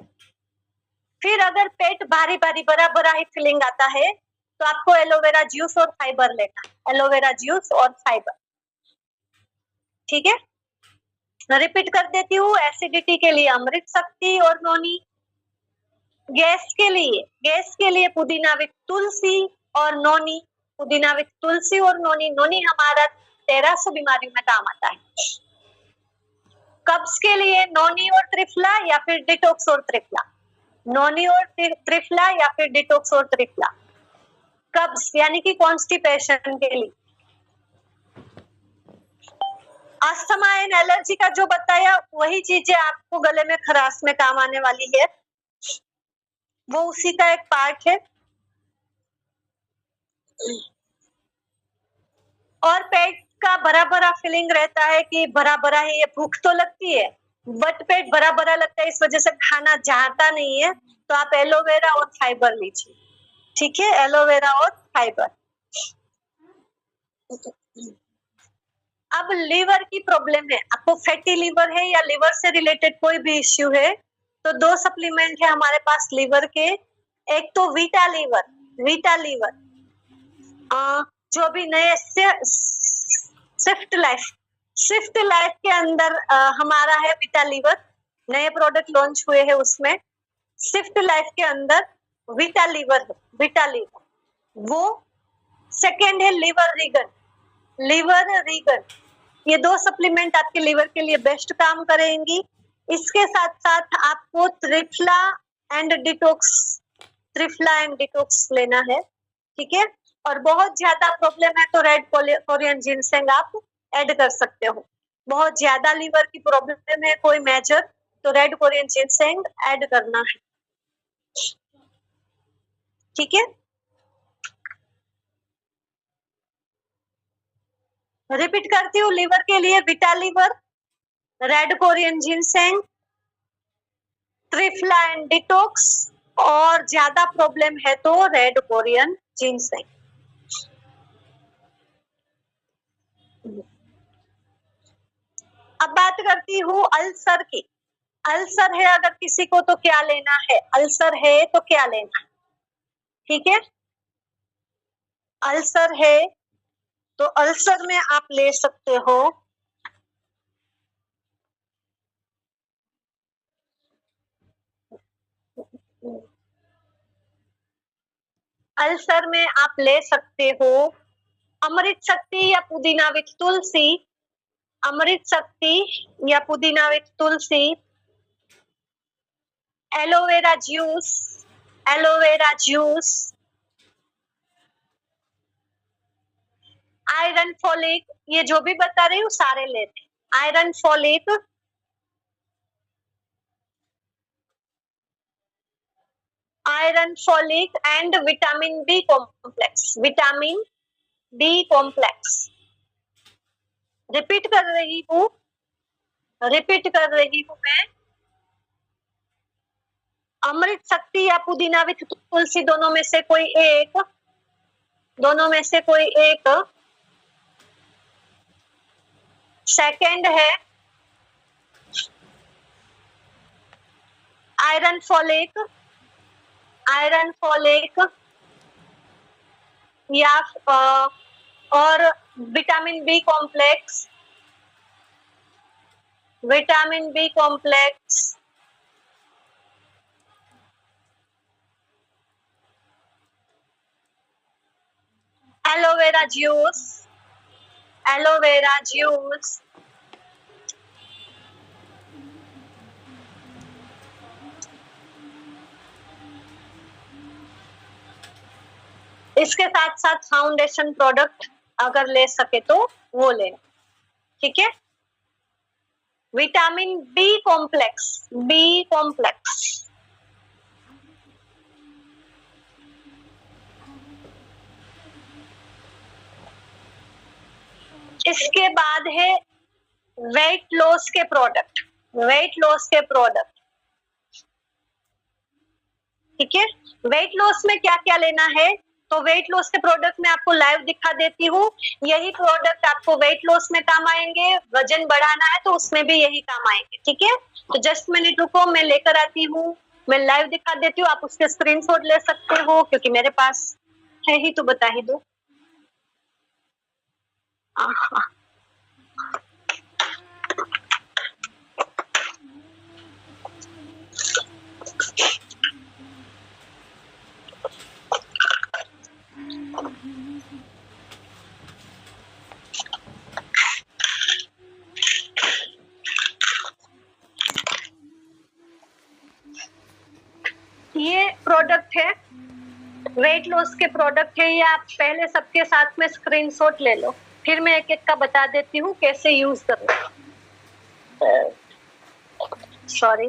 फिर अगर पेट भारी भारी बड़ा बड़ा ही फीलिंग आता है, तो आपको एलोवेरा जूस और फाइबर लेना है, एलोवेरा जूस और फाइबर। ठीक है, रिपीट कर देती हूँ, एसिडिटी के लिए अमृत शक्ति और नोनी, गैस के लिए पुदीना विथ तुलसी और नोनी, पुदीना विथ तुलसी और नोनी। नोनी हमारा 1300 बीमारियों में काम आता है। कब्ज के लिए नोनी और त्रिफला या फिर डिटॉक्स और त्रिफला, नोनी और त्रिफला या फिर डिटॉक्स और त्रिफला। कब्ज यानी कि कॉन्स्टिपेशन के लिए। अस्थमा एंड एलर्जी का जो बताया वही चीजें आपको गले में खराश में काम आने वाली है, वो उसी का एक पार्ट है। और पेट का भरा भरा फीलिंग रहता है कि भरा भरा है, ये भूख तो लगती है, बट पेट भरा भरा लगता है, इस वजह से खाना जाता नहीं है, तो आप एलोवेरा और फाइबर लीजिए, ठीक है, एलोवेरा और फाइबर। अब लीवर की प्रॉब्लम है, आपको फैटी लीवर है या लीवर से रिलेटेड कोई भी इश्यू है, तो दो सप्लीमेंट है हमारे पास लीवर के। एक तो वीटा लीवर, वीटा लीवर जो भी नए स्विफ्ट लाइफ के अंदर हमारा है वीटा लीवर, नए प्रोडक्ट लॉन्च हुए हैं उसमें, स्विफ्ट लाइफ के अंदर वीटा लीवर है, वीटा लीवर वो। सेकेंड है लीवर रीगन, लीवर रीगन, ये दो सप्लीमेंट आपके लीवर के लिए बेस्ट काम करेंगी। इसके साथ साथ आपको triphala and detox, triphala and detox लेना है, ठीक है। और बहुत ज्यादा प्रॉब्लम है तो रेड कोरियन जिनसेंग आप ऐड कर सकते हो। बहुत ज्यादा लीवर की प्रॉब्लम है कोई मेजर, तो रेड कोरियन जिनसेंग ऐड करना है, ठीक है। रिपीट करती हूँ, लीवर के लिए vita liver, red Korean ginseng, triphala and detox, और ज्यादा प्रॉब्लम है तो रेड कोरियन जिनसेंग। अब बात करती हूँ अल्सर की। अल्सर है अगर किसी को तो क्या लेना है, अल्सर है तो क्या लेना है, ठीक है। अल्सर है तो अल्सर में आप ले सकते हो अल्सर में आप ले सकते हो अमृत शक्ति या पुदीना विथ तुलसी, अमृत शक्ति या pudina with tulsi, aloe vera juice, aloe vera juice, iron folic, ये जो भी बता रही हूँ सारे लेते, iron folic, iron folic and vitamin B complex, vitamin B complex. Repeat कर रही हूँ, रिपीट कर रही हूँ मैं, अमृत शक्ति या पुदीना विथ तुलसी, दोनों में से कोई एक, दोनों में से कोई एक। सेकंड है आयरन फॉलिक, आयरन फॉलिक या और vitamin B complex, vitamin B complex, aloe vera juice, aloe vera juice, इसके साथ साथ फाउंडेशन प्रोडक्ट अगर ले सके तो वो लेना, ठीक है। Vitamin B complex, B complex. इसके बाद है वेट लॉस के प्रोडक्ट, वेट लॉस के प्रोडक्ट, ठीक है। वेट लॉस में क्या क्या लेना है, तो वेट लॉस के प्रोडक्ट में आपको लाइव दिखा देती हूँ, यही प्रोडक्ट आपको वेट लॉस में काम आएंगे, वजन बढ़ाना है तो उसमें भी यही काम आएंगे, ठीक है। तो जस्ट मिनट रुको, मैं लेकर आती हूँ, मैं लाइव दिखा देती हूँ, आप उसके स्क्रीनशॉट ले सकते हो क्योंकि मेरे पास है ही, तो बता ही दो। ये प्रोडक्ट है, वेट लॉस के प्रोडक्ट है, ये आप पहले सबके साथ में स्क्रीनशॉट ले लो, फिर मैं एक एक का बता देती हूँ कैसे यूज करना। सॉरी,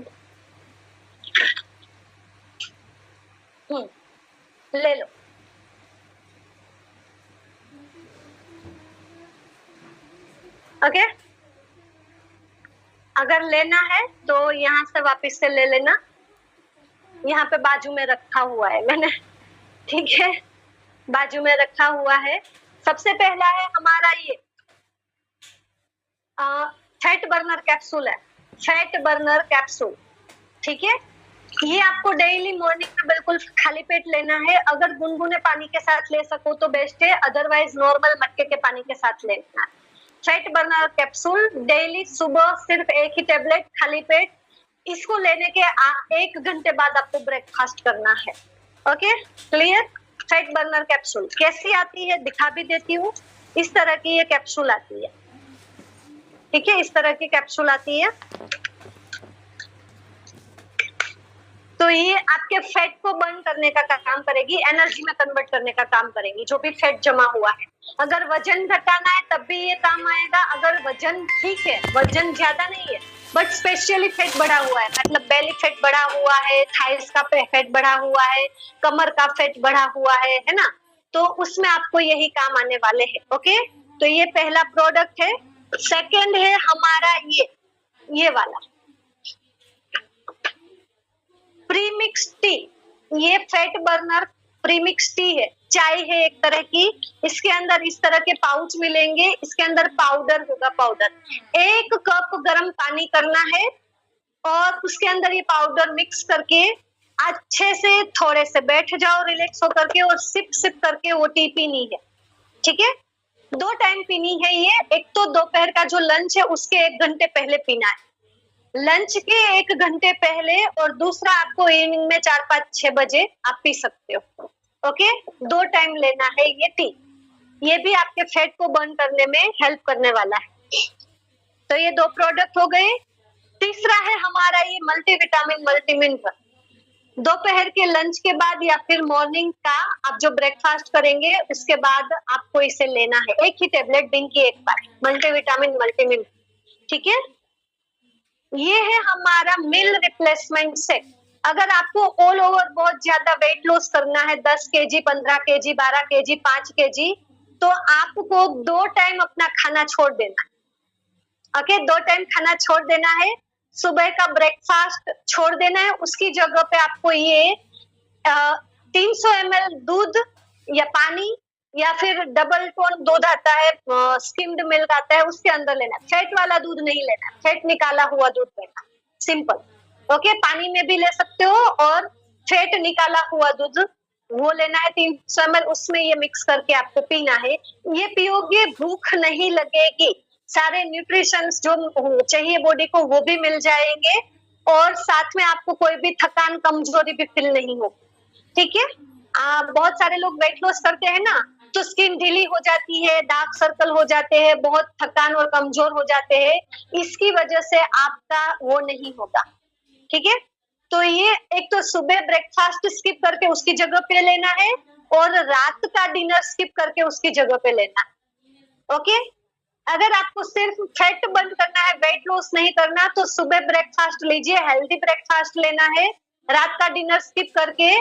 ले लो। ओके, अगर लेना है तो यहाँ से वापस से ले लेना, यहाँ पे बाजू में रखा हुआ है मैंने, ठीक है, बाजू में रखा हुआ है। सबसे पहला है हमारा ये फैट बर्नर कैप्सूल है, फैट बर्नर कैप्सूल, ठीक है। ये आपको डेली मॉर्निंग में बिल्कुल खाली पेट लेना है। अगर गुनगुने पानी के साथ ले सको तो बेस्ट है, अदरवाइज नॉर्मल मटके के पानी के साथ लेना है। फैट बर्नर कैप्सूल डेली सुबह सिर्फ एक ही टेबलेट खाली पेट, इसको लेने के 1 घंटे बाद आपको ब्रेकफास्ट करना है। Okay clear. Fat burner capsule कैसी आती है दिखा भी देती हूँ। इस तरह की ये कैप्सूल आती है, ठीक है, इस तरह की कैप्सूल आती है। तो ये आपके फैट को बर्न करने का काम करेगी, एनर्जी में कन्वर्ट करने का काम करेगी, जो भी फैट जमा हुआ है। अगर वजन घटाना है तब भी ये काम आएगा। अगर वजन ठीक है, वजन ज्यादा नहीं है बट स्पेशली फैट बढ़ा हुआ है, मतलब बेली फैट बढ़ा हुआ है, थाइस का फैट बढ़ा हुआ है, कमर का फैट बढ़ा हुआ है ना, तो उसमें आपको यही काम आने वाले हैं। ओके, तो ये पहला प्रोडक्ट है। सेकेंड है हमारा ये वाला प्रीमिक्स टी। ये फैट बर्नर प्रीमिक्स टी है, चाय है एक तरह की। इसके अंदर इस तरह के पाउच मिलेंगे, इसके अंदर पाउडर होगा, पाउडर 1 कप गर्म पानी करना है और उसके अंदर ये पाउडर मिक्स करके अच्छे से थोड़े से बैठ जाओ रिलैक्स होकर के और सिप सिप करके वो टी पीनी है, ठीक है। 2 टाइम पीनी है ये। एक तो दोपहर का जो लंच है उसके 1 घंटे पहले पीना है, लंच के 1 घंटे पहले, और दूसरा आपको इवनिंग में 4, 5, 6 बजे आप पी सकते हो। ओके, 2 टाइम लेना है ये टी। ये भी आपके फैट को बर्न करने में हेल्प करने वाला है। तो ये 2 प्रोडक्ट हो गए। तीसरा है हमारा ये मल्टीविटामिन मल्टीमिनरल। दोपहर के लंच के बाद या फिर मॉर्निंग का आप जो ब्रेकफास्ट करेंगे उसके बाद आपको इसे लेना है, 1 ही टेबलेट दिन की 1 बार, मल्टीविटामिन मल्टीमिनरल, ठीक है। ये है हमारा मील रिप्लेसमेंट सेट। अगर आपको ऑल ओवर बहुत ज्यादा वेट लॉस करना है, 10 केजी, 15 केजी, 12 केजी, 5 केजी, तो आपको 2 टाइम अपना खाना छोड़ देना है। ओके, 2 टाइम खाना छोड़ देना है। सुबह का ब्रेकफास्ट छोड़ देना है, उसकी जगह पे आपको ये 300 ml दूध या पानी या फिर डबल टोन दूध आता है, स्किम्ड मिल्क आता है, उसके अंदर लेना। फैट वाला दूध नहीं लेना, फैट निकाला हुआ दूध लेना, सिंपल। ओके, पानी में भी ले सकते हो और फैट निकाला हुआ दूध वो लेना है 300 ml, उसमें ये मिक्स करके आपको पीना है। ये पियोगे भूख नहीं लगेगी, सारे न्यूट्रिशंस जो चाहिए बॉडी को वो भी मिल जाएंगे और साथ में आपको कोई भी थकान कमजोरी भी फील नहीं होगी, ठीक है। बहुत सारे लोग वेट लॉस करते हैं ना तो स्किन ढीली हो जाती है, डार्क सर्कल हो जाते हैं, बहुत थकान और कमजोर हो जाते हैं, इसकी वजह से आपका वो नहीं होगा, ठीक है। तो ये एक तो सुबह ब्रेकफास्ट स्किप करके उसकी जगह पे लेना है और रात का डिनर स्किप करके उसकी जगह पे लेना है। ओके, अगर आपको सिर्फ फैट बर्न करना है, वेट लॉस नहीं करना, तो सुबह ब्रेकफास्ट लीजिए, हेल्दी ब्रेकफास्ट लेना है, रात का डिनर स्किप करके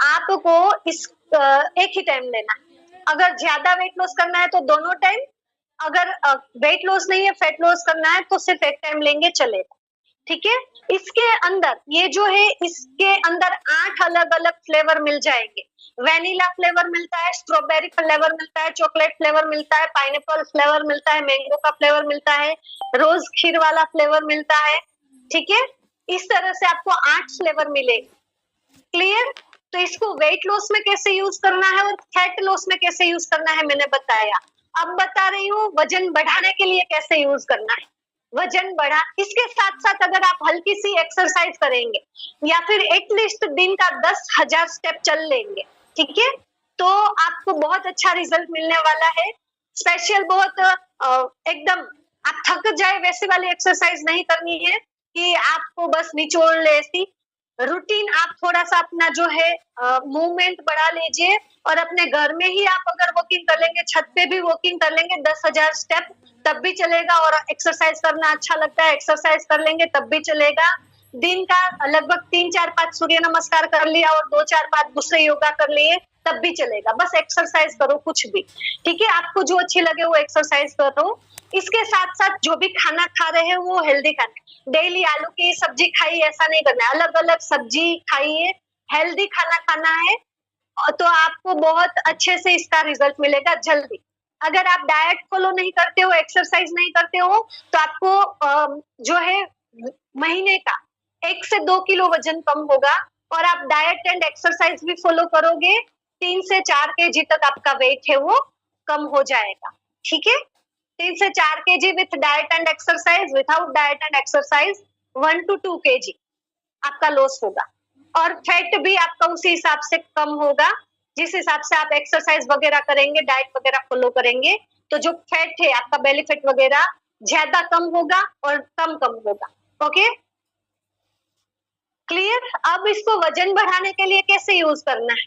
आपको इस 1 ही टाइम लेना है। अगर ज्यादा वेट लॉस करना है तो दोनों टाइम, अगर वेट लॉस नहीं है फैट लॉस करना है तो सिर्फ 1 टाइम लेंगे चलेगा, ठीक है। इसके अंदर ये जो है इसके अंदर 8 अलग अलग फ्लेवर मिल जाएंगे। वैनिला फ्लेवर मिलता है, स्ट्रॉबेरी फ्लेवर मिलता है, चॉकलेट फ्लेवर मिलता है, पाइनएप्पल फ्लेवर मिलता है, मैंगो का फ्लेवर मिलता है, रोज खीर वाला फ्लेवर मिलता है, ठीक है। इस तरह से आपको 8 फ्लेवर मिलेंगे, क्लियर। तो इसको वेट लॉस में कैसे यूज करना है और फैट लॉस में कैसे यूज करना है मैंने बताया। अब बता रही हूँ वजन बढ़ाने के लिए कैसे यूज करना है। वजन बढ़ा, इसके साथ साथ अगर आप हल्की सी एक्सरसाइज करेंगे या फिर एटलीस्ट दिन का 10,000 स्टेप चल लेंगे, ठीक है, तो आपको बहुत अच्छा रिजल्ट मिलने वाला है। स्पेशल बहुत एकदम आप थक जाए वैसी वाली एक्सरसाइज नहीं करनी है कि आपको बस निचोड़ ले ऐसी। रूटीन आप थोड़ा सा अपना जो है मूवमेंट बढ़ा लीजिए और अपने घर में ही आप अगर वॉकिंग कर लेंगे, छत पे भी वॉकिंग कर लेंगे 10,000 स्टेप तब भी चलेगा, और एक्सरसाइज करना अच्छा लगता है एक्सरसाइज कर लेंगे तब भी चलेगा। दिन का लगभग 3, 4, 5 सूर्य नमस्कार कर लिया और 2, 4, 5 दूसरे योगा कर लिए तब भी चलेगा, बस एक्सरसाइज करो कुछ भी, ठीक है। आपको जो अच्छी लगे वो एक्सरसाइज करो। इसके साथ साथ जो भी खाना खा रहे हैं वो हेल्दी खाना, डेली आलू की सब्जी खाइए ऐसा नहीं करना है, अलग अलग सब्जी खाइए, हेल्दी खाना खाना है, तो आपको बहुत अच्छे से इसका रिजल्ट मिलेगा जल्दी। अगर आप डाइट फॉलो नहीं करते हो, एक्सरसाइज नहीं करते हो, तो आपको जो है महीने का 1 से 2 किलो वजन कम होगा, और आप डाइट एंड एक्सरसाइज भी फॉलो करोगे 3 से 4 केजी तक आपका वेट है वो कम हो जाएगा, ठीक है। 3 से 4 KG with diet and exercise, without diet and exercise 1 to 2 KG आपका लॉस होगा, और फैट भी आपका उसी हिसाब से कम होगा जिस हिसाब से आप एक्सरसाइज वगैरह करेंगे, डाइट वगैरह फॉलो करेंगे, तो जो फैट है आपका बेली फैट वगैरह ज्यादा कम होगा और कम होगा। Okay, clear. अब इसको वजन बढ़ाने के लिए कैसे यूज करना है,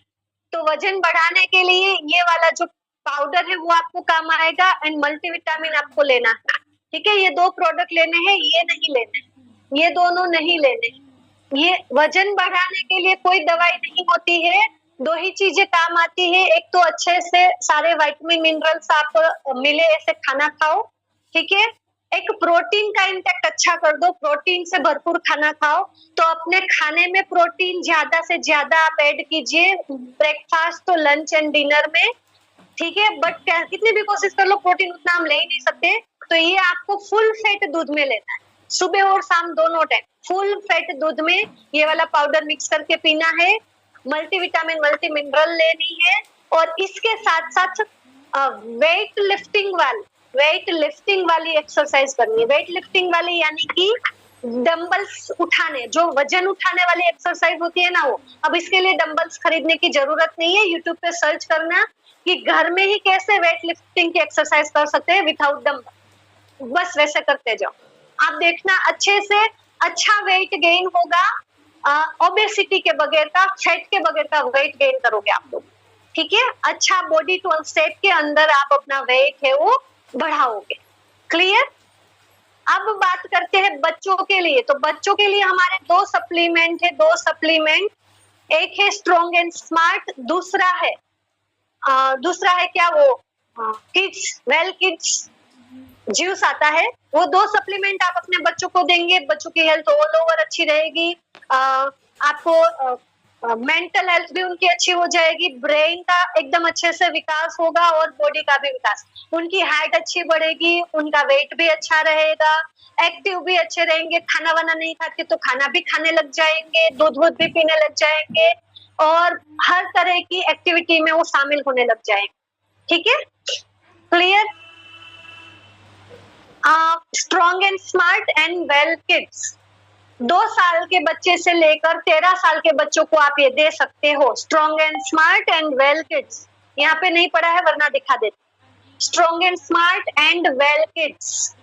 तो वजन बढ़ाने के लिए ये वाला जो पाउडर है वो आपको काम आएगा, एंड मल्टीविटामिन आपको लेना है, ठीक है। ये 2 प्रोडक्ट लेने हैं, ये नहीं लेने, ये दोनों नहीं लेने। ये वजन बढ़ाने के लिए कोई दवाई नहीं होती है, 2 ही चीजें काम आती है, एक तो अच्छे से सारे विटामिन मिनरल्स आपको मिले ऐसे खाना खाओ, ठीक है। एक प्रोटीन का इंटेक अच्छा कर दो, प्रोटीन से भरपूर खाना खाओ, तो अपने खाने में प्रोटीन ज्यादा से ज्यादा आप ऐड कीजिए, ब्रेकफास्ट तो लंच एंड डिनर में, ठीक है। बट कितनी भी कोशिश कर लो प्रोटीन उतना हम ले ही नहीं सकते, तो ये आपको फुल फैट दूध में लेना है, सुबह और शाम दोनों टाइम फुल फैट दूध में ये वाला पाउडर मिक्स करके पीना है, मल्टीविटामिन मल्टी मिनरल लेनी है, और इसके साथ साथ वेट लिफ्टिंग वाली एक्सरसाइज करनी है। वेट लिफ्टिंग वाली यानी कि डंबल्स उठाने, जो वजन उठाने वाली एक्सरसाइज होती है ना वो। अब इसके लिए डंबल्स खरीदने की जरूरत नहीं है, यूट्यूब पे सर्च करना कि घर में ही कैसे वेट लिफ्टिंग की एक्सरसाइज कर सकते हैं विदाउट डंबल, बस वैसे करते जाओ, आप देखना अच्छे से अच्छा वेट गेन होगा, ओबेसिटी के बगैर का, फैट के बगैर का वेट गेन करोगे आप लोग, ठीक है। अच्छा बॉडी टोन सेट के अंदर आप अपना वेट है वो बढ़ाओगे, क्लियर। अब बात करते हैं बच्चों के लिए, तो बच्चों के लिए हमारे 2 सप्लीमेंट है, 2 सप्लीमेंट, एक है स्ट्रॉन्ग एंड स्मार्ट, दूसरा है क्या वो किड्स वेल किड्स ज्यूस आता है, वो 2 सप्लीमेंट आप अपने बच्चों को देंगे, बच्चों की हेल्थ ऑल ओवर अच्छी रहेगी, आपको मेंटल हेल्थ भी उनकी अच्छी हो जाएगी, ब्रेन का एकदम अच्छे से विकास होगा और बॉडी का भी विकास, उनकी हाइट अच्छी बढ़ेगी, उनका वेट भी अच्छा रहेगा, एक्टिव भी अच्छे रहेंगे, खाना वाना नहीं खाते तो खाना भी खाने लग जाएंगे, दूध भी पीने लग जाएंगे, और हर तरह की एक्टिविटी में वो शामिल होने लग जाएंगे, ठीक है, clear. Strong and smart and well kids, 2 साल के बच्चे से लेकर 13 साल के बच्चों को आप ये दे सकते हो। Strong and smart and well kids, यहाँ पे नहीं पढ़ा है वरना दिखा देते। Strong and smart and well kids,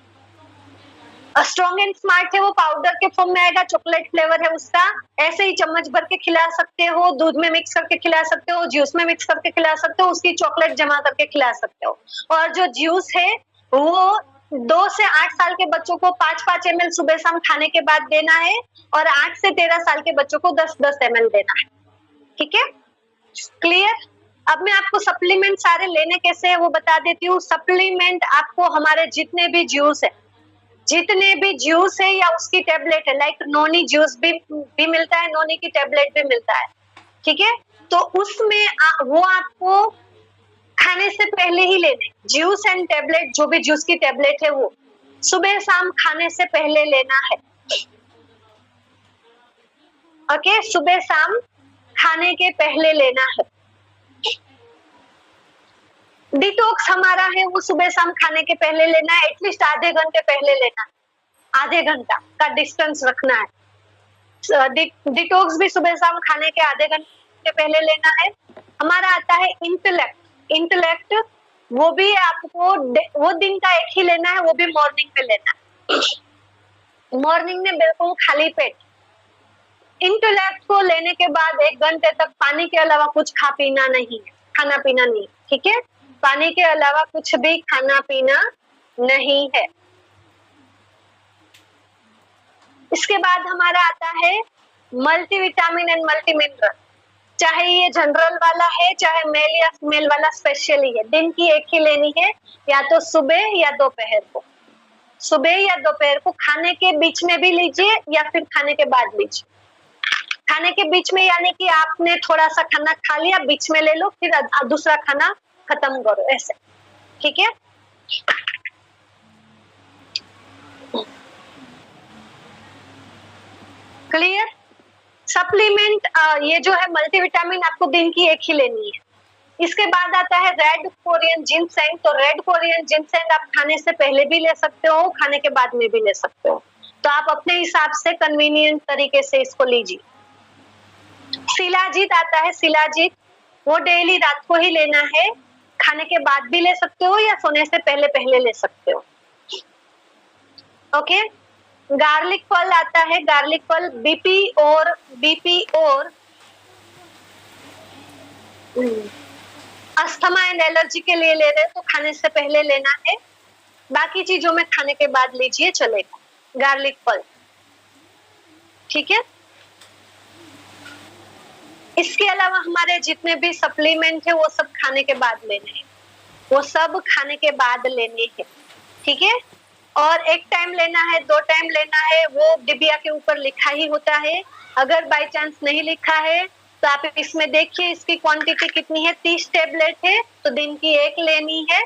strong and smart है वो पाउडर के फॉर्म में आएगा, चॉकलेट फ्लेवर है उसका, ऐसे ही चम्मच भर के खिला सकते हो, दूध में मिक्स करके खिला सकते हो, जूस में मिक्स करके खिला सकते हो, उसकी चॉकलेट जमा करके खिला सकते हो। और जो जूस है वो 2 से 8 साल के बच्चों को 5-5 ml सुबह शाम खाने के बाद देना है, और 8 से 13 साल के बच्चों को 10-10 ml देना है, ठीक है, क्लियर। अब मैं आपको सप्लीमेंट सारे लेने कैसे है वो बता देती हूँ। सप्लीमेंट आपको हमारे जितने भी जूस है या उसकी टेबलेट है, लाइक नोनी जूस भी मिलता है, नोनी की टेबलेट भी मिलता है, ठीक है, तो उसमें वो आपको खाने से पहले ही लेने, जूस एंड टेबलेट, जो भी जूस की टेबलेट है वो सुबह शाम खाने से पहले लेना है, ओके, सुबह शाम खाने के पहले लेना है। डिटॉक्स हमारा है वो सुबह शाम खाने के पहले लेना है, एटलीस्ट आधे घंटे पहले लेना है, आधे घंटा का डिस्टेंस रखना है। डिटॉक्स भी सुबह शाम खाने के आधे घंटे पहले लेना है। हमारा आता है इंटेलेक्ट, वो भी आपको वो दिन का एक ही लेना है, वो भी मॉर्निंग में लेना है, मॉर्निंग में बिल्कुल खाली पेट। इंटेलेक्ट को लेने के बाद 1 घंटे तक पानी के अलावा कुछ खाना पीना नहीं, ठीक है, पानी के अलावा कुछ भी खाना पीना नहीं है। इसके बाद हमारा आता है मल्टीविटामिन एंड मल्टी मिनरल। चाहे ये जनरल वाला है, चाहे मेल या फीमेल वाला स्पेशली है, दिन की एक ही लेनी है, या तो सुबह या दोपहर को। सुबह या दोपहर को खाने के बीच में भी लीजिए या फिर खाने के बाद लीजिए। खाने के बीच में यानी कि आपने थोड़ा सा खाना खा लिया, बीच में ले लो, फिर दूसरा खाना खत्म करो, ऐसे। ठीक है, क्लियर। सप्लीमेंट ये जो है मल्टीविटामिन आपको दिन की एक ही लेनी है। इसके बाद आता है रेड कोरियन जिनसेंग। तो रेड कोरियन जिनसेंग आप खाने से पहले भी ले सकते हो, खाने के बाद में भी ले सकते हो, तो आप अपने हिसाब से कन्वीनियंट तरीके से इसको लीजिए। शिलाजीत आता है, शिलाजीत वो डेली रात को ही लेना है, खाने के बाद भी ले सकते हो या सोने से पहले ले सकते हो। ओके, गार्लिक फल आता है, गार्लिक फल बीपी और अस्थमा एंड एलर्जी के लिए ले रहे हैं तो खाने से पहले लेना है, बाकी चीजों में खाने के बाद लीजिए चलेगा, गार्लिक फल। ठीक है, इसके अलावा हमारे जितने भी सप्लीमेंट है वो सब खाने के बाद लेने हैं, वो सब खाने के बाद लेने हैं। ठीक है, और एक टाइम लेना है, 2 टाइम लेना है, वो डिबिया के ऊपर लिखा ही होता है। अगर बाय चांस नहीं लिखा है तो आप इसमें देखिए इसकी क्वांटिटी कितनी है। 30 टेबलेट है तो दिन की 1 लेनी है,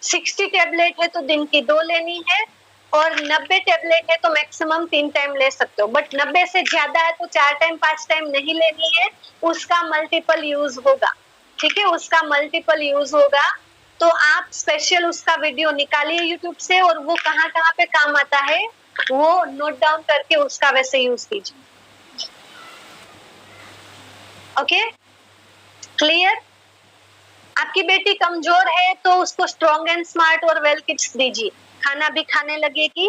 60 टेबलेट है तो दिन की 2 लेनी है, और 90 टेबलेट है तो मैक्सिमम 3 टाइम ले सकते हो। बट 90 से ज्यादा है तो 4 टाइम 5 टाइम नहीं लेनी है, उसका मल्टीपल यूज होगा। ठीक है, उसका मल्टीपल यूज होगा, तो आप स्पेशल उसका वीडियो निकालिए यूट्यूब से, और वो कहाँ कहाँ पे काम आता है वो नोट डाउन करके उसका वैसे यूज कीजिए। Okay, clear. आपकी बेटी कमजोर है तो उसको स्ट्रॉन्ग एंड स्मार्ट और वेल किड्स दीजिए, खाना भी खाने लगेगी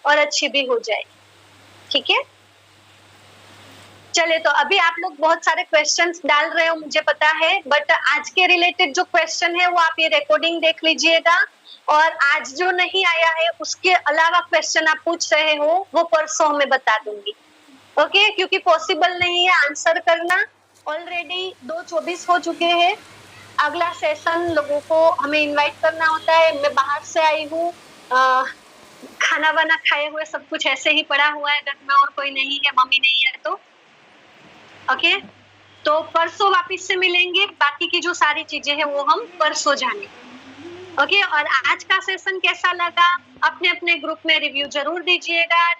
और अच्छी भी हो जाएगी। ठीक है, चले तो अभी आप लोग बहुत सारे क्वेश्चंस डाल रहे हो मुझे पता है, बट आज के रिलेटेड जो क्वेश्चन है वो आप ये रिकॉर्डिंग देख लीजिएगा, और आज जो नहीं आया है उसके अलावा क्वेश्चन आप पूछ रहे हो वो परसों मैं बता दूंगी। ओके, क्योंकि पॉसिबल नहीं है आंसर करना, ऑलरेडी 2:24 हो चुके हैं। अगला सेशन लोगों को हमें इनवाइट करना होता है, मैं बाहर से आई हूँ, खाना वाना खाए हुए सब कुछ ऐसे ही पड़ा हुआ है घर में, और कोई नहीं है, मम्मी नहीं है तो। ओके, तो परसों वापस से मिलेंगे, बाकी की जो सारी चीजें हैं वो हम परसों जानेंगे। ओके, और आज का सेशन कैसा लगा अपने अपने ग्रुप में रिव्यू जरूर दीजिएगा।